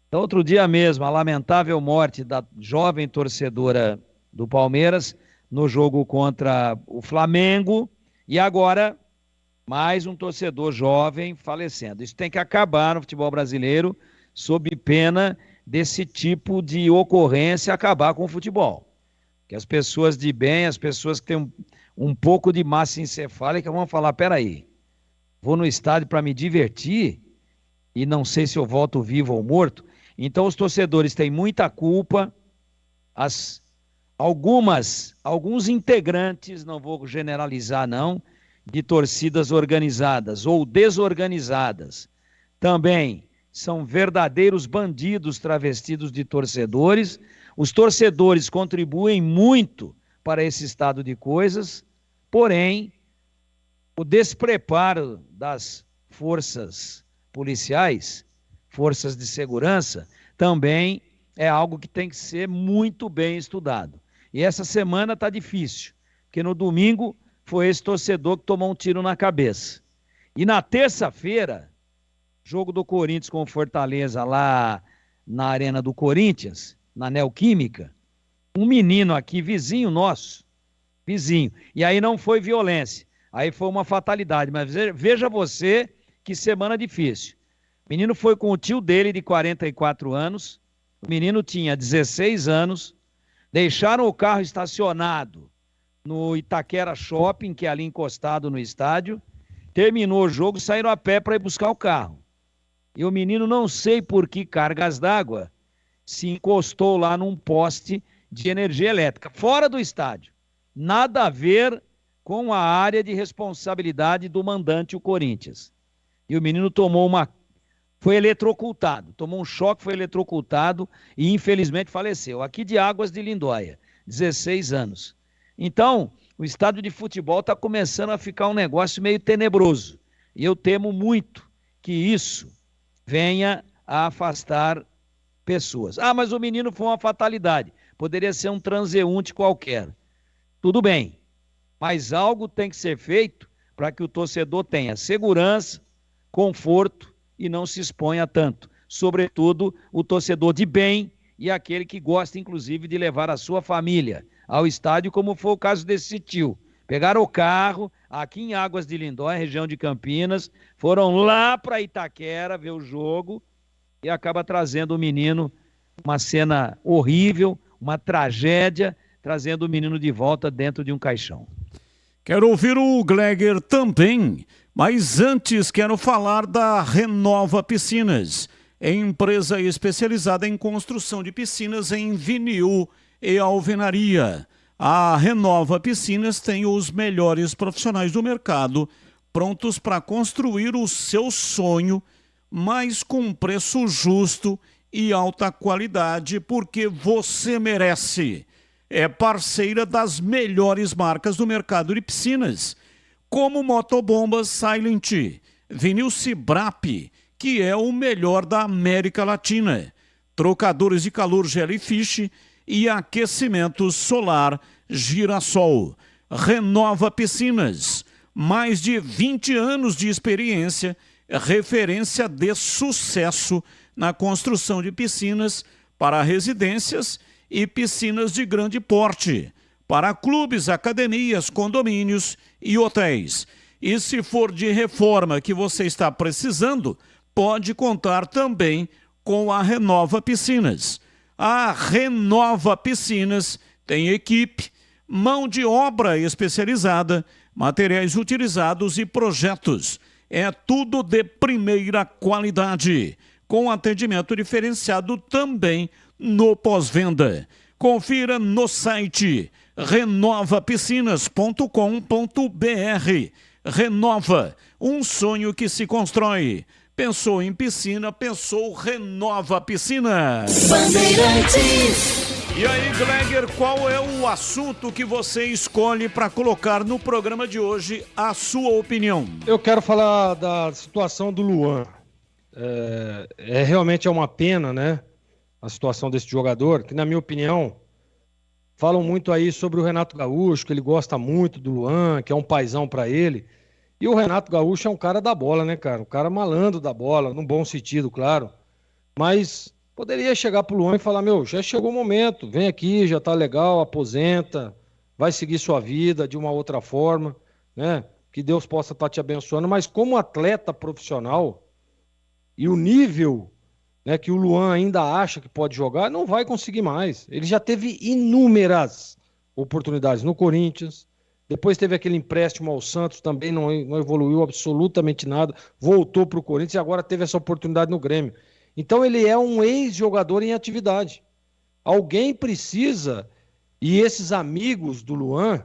Então, outro dia mesmo, a lamentável morte da jovem torcedora do Palmeiras no jogo contra o Flamengo, e agora mais um torcedor jovem falecendo. Isso tem que acabar no futebol brasileiro, sob pena desse tipo de ocorrência acabar com o futebol. Que as pessoas de bem, as pessoas que têm um pouco de massa encefálica vão falar, peraí, vou no estádio para me divertir e não sei se eu volto vivo ou morto. Então os torcedores têm muita culpa, alguns integrantes, não vou generalizar não, de torcidas organizadas ou desorganizadas, também são verdadeiros bandidos travestidos de torcedores. Os torcedores contribuem muito para esse estado de coisas, porém, o despreparo das forças policiais, forças de segurança, também é algo que tem que ser muito bem estudado. E essa semana está difícil, porque no domingo foi esse torcedor que tomou um tiro na cabeça. E na terça-feira, jogo do Corinthians com o Fortaleza lá na Arena do Corinthians, na Neoquímica, um menino aqui, vizinho nosso, vizinho, e aí não foi violência, aí foi uma fatalidade, mas veja você que semana difícil. O menino foi com o tio dele de 44 anos, o menino tinha 16 anos, deixaram o carro estacionado no Itaquera Shopping, que é ali encostado no estádio, terminou o jogo, saíram a pé para ir buscar o carro. E o menino, não sei por que cargas d'água, se encostou lá num poste de energia elétrica, fora do estádio. Nada a ver com a área de responsabilidade do mandante, o Corinthians. E o menino foi eletrocutado, tomou um choque, foi eletrocutado e infelizmente faleceu. Aqui de Águas de Lindóia, 16 anos. Então, o estádio de futebol está começando a ficar um negócio meio tenebroso. E eu temo muito que isso venha a afastar pessoas. Ah, mas o menino foi uma fatalidade. Poderia ser um transeunte qualquer. Tudo bem, mas algo tem que ser feito para que o torcedor tenha segurança, conforto e não se exponha tanto. Sobretudo o torcedor de bem e aquele que gosta, inclusive, de levar a sua família ao estádio, como foi o caso desse tio. Pegaram o carro aqui em Águas de Lindóia, região de Campinas, foram lá para Itaquera ver o jogo e acaba trazendo o menino, uma cena horrível, uma tragédia, trazendo o menino de volta dentro de um caixão. Quero ouvir o Gleger também, mas antes quero falar da Renova Piscinas, empresa especializada em construção de piscinas em vinil e alvenaria. A Renova Piscinas tem os melhores profissionais do mercado prontos para construir o seu sonho, mas com preço justo e alta qualidade, porque você merece. É parceira das melhores marcas do mercado de piscinas, como Motobombas Silent, Vinil Cibrap, que é o melhor da América Latina, trocadores de calor Jellyfish e aquecimento solar Girassol. Renova Piscinas, mais de 20 anos de experiência, referência de sucesso na construção de piscinas para residências e piscinas de grande porte, para clubes, academias, condomínios e hotéis. E se for de reforma que você está precisando, pode contar também com a Renova Piscinas. A Renova Piscinas tem equipe, mão de obra especializada, materiais utilizados e projetos. É tudo de primeira qualidade, com atendimento diferenciado também no pós-venda. Confira no site renovapiscinas.com.br. Renova, um sonho que se constrói. Pensou em piscina, pensou Renova Piscinas. Bandeirantes. E aí, Gleger, qual é o assunto que você escolhe para colocar no programa de hoje, a sua opinião? Eu quero falar da situação do Luan. Realmente é uma pena, né? A situação desse jogador, que na minha opinião, falam muito aí sobre o Renato Gaúcho, que ele gosta muito do Luan, que é um paizão para ele. E o Renato Gaúcho é um cara da bola, né, cara? Um cara malandro da bola, num bom sentido, claro. Mas poderia chegar pro Luan e falar, já chegou o momento, vem aqui, já tá legal, aposenta, vai seguir sua vida de uma outra forma, né? Que Deus possa estar te abençoando. Mas como atleta profissional, e o nível, né, que o Luan ainda acha que pode jogar, não vai conseguir mais. Ele já teve inúmeras oportunidades no Corinthians, depois teve aquele empréstimo ao Santos, também não evoluiu absolutamente nada, voltou para o Corinthians e agora teve essa oportunidade no Grêmio. Então ele é um ex-jogador em atividade. Alguém precisa, e esses amigos do Luan,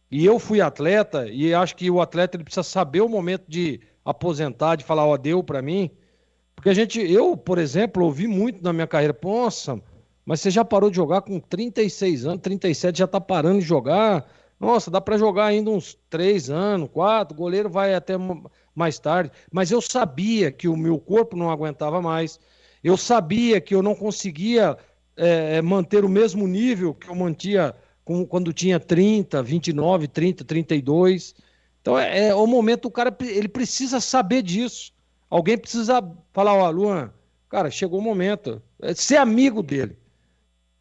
e eu fui atleta, e acho que o atleta ele precisa saber o momento de aposentar, de falar, deu para mim. Porque eu, por exemplo, ouvi muito na minha carreira, nossa, mas você já parou de jogar com 36 anos, 37, já tá parando de jogar. Nossa, dá para jogar ainda uns 3 anos, 4, o goleiro vai até mais tarde. Mas eu sabia que o meu corpo não aguentava mais, eu sabia que eu não conseguia manter o mesmo nível que eu mantinha quando tinha 30, 29, 30, 32. Então o momento, o cara ele precisa saber disso. Alguém precisa falar, Luan, cara, chegou o momento. Ser amigo dele.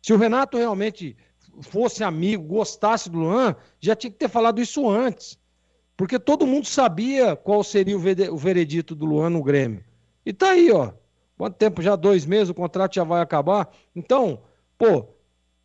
Se o Renato realmente fosse amigo, gostasse do Luan, já tinha que ter falado isso antes. Porque todo mundo sabia qual seria o veredito do Luan no Grêmio. E tá aí, Quanto tempo? Já 2 meses, o contrato já vai acabar. Então, o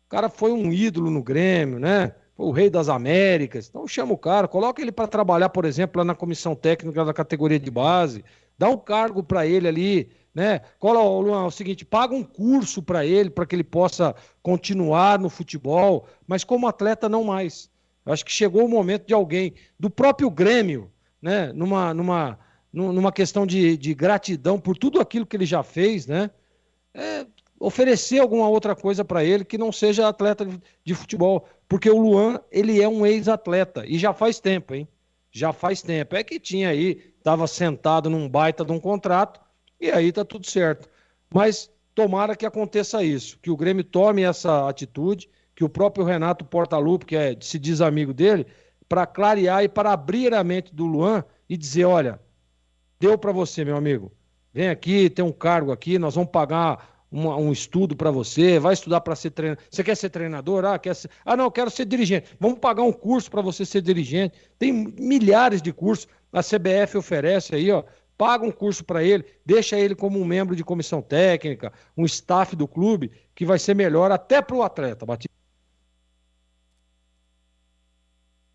cara foi um ídolo no Grêmio, né? Foi o rei das Américas. Então chama o cara, coloca ele para trabalhar, por exemplo, lá na comissão técnica da categoria de base, dá um cargo para ele ali, né? Luan, é o seguinte, paga um curso para ele, para que ele possa continuar no futebol, mas como atleta não mais. Eu acho que chegou o momento de alguém, do próprio Grêmio, né? Numa questão de gratidão por tudo aquilo que ele já fez, né? Oferecer alguma outra coisa para ele que não seja atleta de futebol, porque o Luan, ele é um ex-atleta, e já faz tempo, hein? Já faz tempo. É que tinha aí, estava sentado num baita de um contrato, e aí tá tudo certo. Mas tomara que aconteça isso, que o Grêmio tome essa atitude, que o próprio Renato Portaluppi, que se diz amigo dele, para clarear e para abrir a mente do Luan e dizer, olha, deu para você, meu amigo, vem aqui, tem um cargo aqui, nós vamos pagar um estudo para você, vai estudar para ser treinador. Você quer ser treinador? Não, quero ser dirigente. Vamos pagar um curso para você ser dirigente. Tem milhares de cursos, a CBF oferece aí, paga um curso para ele, deixa ele como um membro de comissão técnica, um staff do clube, que vai ser melhor até para o atleta, Batista.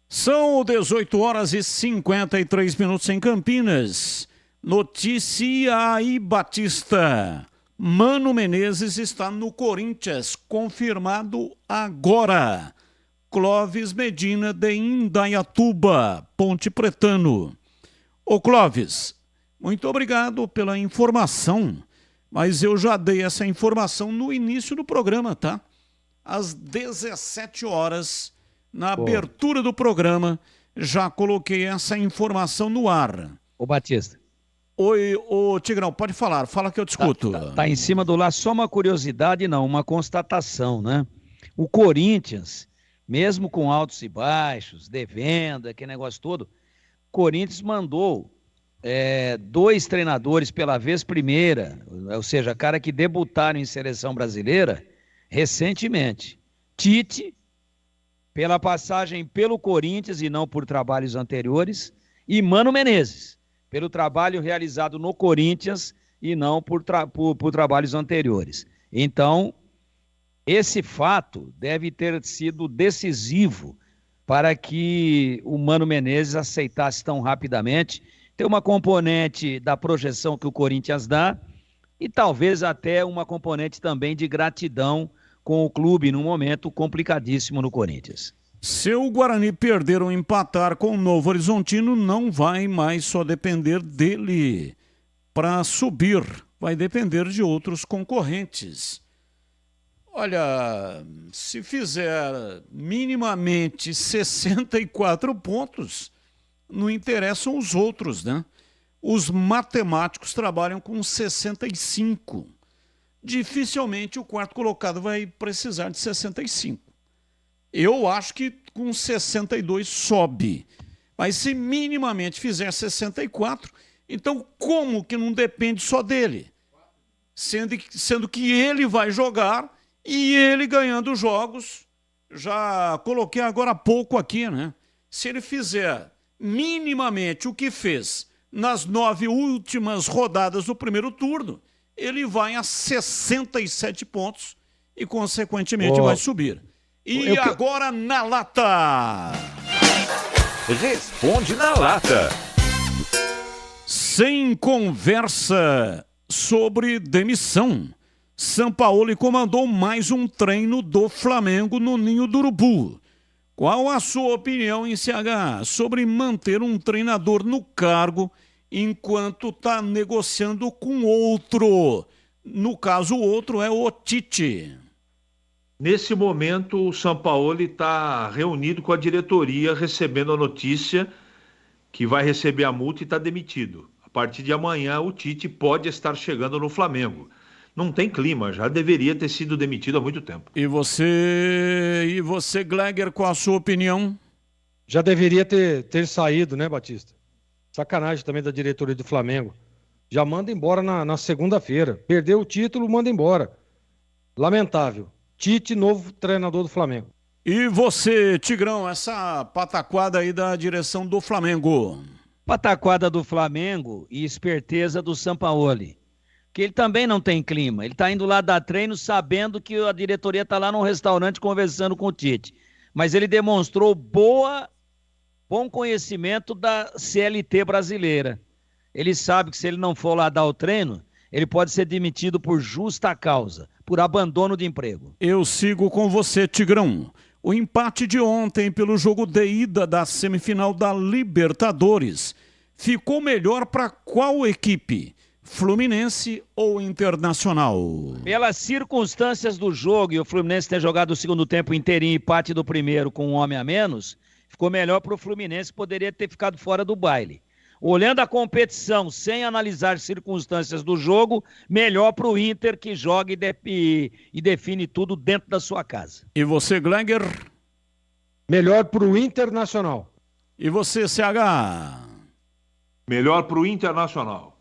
São 18h53 em Campinas. Notícia aí, Batista. Mano Menezes está no Corinthians, confirmado agora. Clóvis Medina de Indaiatuba, Ponte Pretano. Ô Clóvis, muito obrigado pela informação, mas eu já dei essa informação no início do programa, tá? Às 17 horas, na abertura do programa, já coloquei essa informação no ar. Ô Batista. Oi, ô Tigrão, pode falar, fala que eu te escuto. Tá em cima do laço, só uma curiosidade, não, uma constatação, né? O Corinthians, mesmo com altos e baixos, devendo, aquele negócio todo, o Corinthians mandou 2 treinadores pela vez primeira, ou seja, cara que debutaram em seleção brasileira recentemente. Tite, pela passagem pelo Corinthians e não por trabalhos anteriores, e Mano Menezes, pelo trabalho realizado no Corinthians e não por trabalhos anteriores. Então, esse fato deve ter sido decisivo para que o Mano Menezes aceitasse tão rapidamente. Tem uma componente da projeção que o Corinthians dá e talvez até uma componente também de gratidão com o clube num momento complicadíssimo no Corinthians. Se o Guarani perder ou empatar com o Novo Horizontino, não vai mais só depender dele para subir, vai depender de outros concorrentes. Olha, se fizer minimamente 64 pontos, não interessam os outros, né? Os matemáticos trabalham com 65. Dificilmente o quarto colocado vai precisar de 65. Eu acho que com 62 sobe. Mas se minimamente fizer 64, então como que não depende só dele? Sendo que ele vai jogar e ele ganhando jogos, já coloquei agora há pouco aqui, né? Se ele fizer minimamente o que fez nas 9 últimas rodadas do primeiro turno, ele vai a 67 pontos e, consequentemente, vai subir. E agora na lata. Responde na lata. Sem conversa sobre demissão, Sampaoli comandou mais um treino do Flamengo no Ninho do Urubu. Qual a sua opinião, em CH, sobre manter um treinador no cargo enquanto está negociando com outro? No caso, o outro é o Tite. Nesse momento, o Sampaoli está reunido com a diretoria, recebendo a notícia que vai receber a multa e está demitido. A partir de amanhã, o Tite pode estar chegando no Flamengo. Não tem clima, já deveria ter sido demitido há muito tempo. E você, Gleger, qual a sua opinião? Já deveria ter saído, né, Batista? Sacanagem também da diretoria do Flamengo. Já manda embora na segunda-feira. Perdeu o título, manda embora. Lamentável. Tite, novo treinador do Flamengo. E você, Tigrão, essa pataquada aí da direção do Flamengo? Pataquada do Flamengo e esperteza do Sampaoli. Que ele também não tem clima. Ele está indo lá dar treino sabendo que a diretoria está lá num restaurante conversando com o Tite. Mas ele demonstrou bom conhecimento da CLT brasileira. Ele sabe que se ele não for lá dar o treino, ele pode ser demitido por justa causa, por abandono de emprego. Eu sigo com você, Tigrão. O empate de ontem pelo jogo de ida da semifinal da Libertadores ficou melhor para qual equipe? Fluminense ou Internacional? Pelas circunstâncias do jogo e o Fluminense ter jogado o segundo tempo inteirinho e empate do primeiro com um homem a menos, ficou melhor para o Fluminense, poderia ter ficado fora do baile. Olhando a competição sem analisar circunstâncias do jogo, melhor para o Inter que joga e define tudo dentro da sua casa. E você, Gleger? Melhor para o Internacional. E você, CH? Melhor para o Internacional.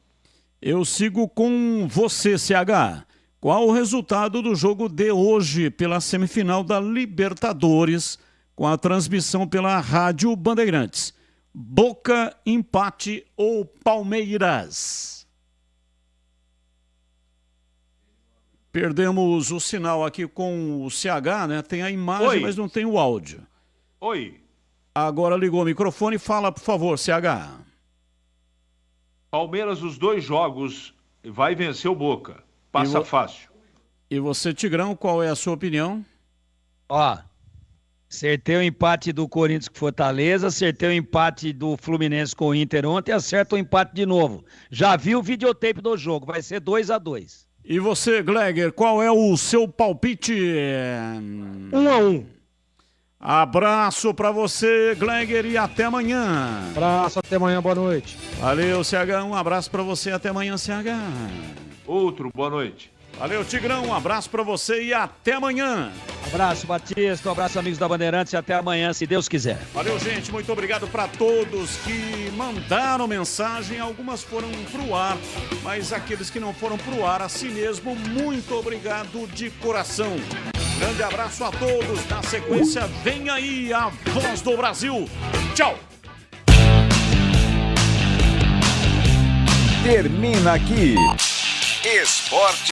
Eu sigo com você, CH. Qual o resultado do jogo de hoje pela semifinal da Libertadores com a transmissão pela Rádio Bandeirantes? Boca, empate ou Palmeiras? Perdemos o sinal aqui com o CH, né? Tem a imagem, Oi. Mas não tem o áudio. Oi. Agora ligou o microfone. Fala, por favor, CH. Palmeiras, os 2 jogos, vai vencer o Boca. Passa fácil. E você, Tigrão, qual é a sua opinião? Acertei o empate do Corinthians com Fortaleza, acertei o empate do Fluminense com o Inter ontem, acerto o empate de novo. Já vi o videotape do jogo, vai ser 2-2. E você, Gleger, qual é o seu palpite? 1-1. Abraço pra você, Gleger, e até amanhã. Abraço, até amanhã, boa noite. Valeu, CH, um abraço pra você, até amanhã, CH. Outro, boa noite. Valeu, Tigrão, um abraço pra você e até amanhã. Abraço, Batista, um abraço, amigos da Bandeirantes, e até amanhã, se Deus quiser. Valeu, gente, muito obrigado pra todos que mandaram mensagem, algumas foram pro ar, mas aqueles que não foram pro ar, assim mesmo, muito obrigado de coração. Grande abraço a todos. Na sequência, vem aí a Voz do Brasil. Tchau. Termina aqui. Esporte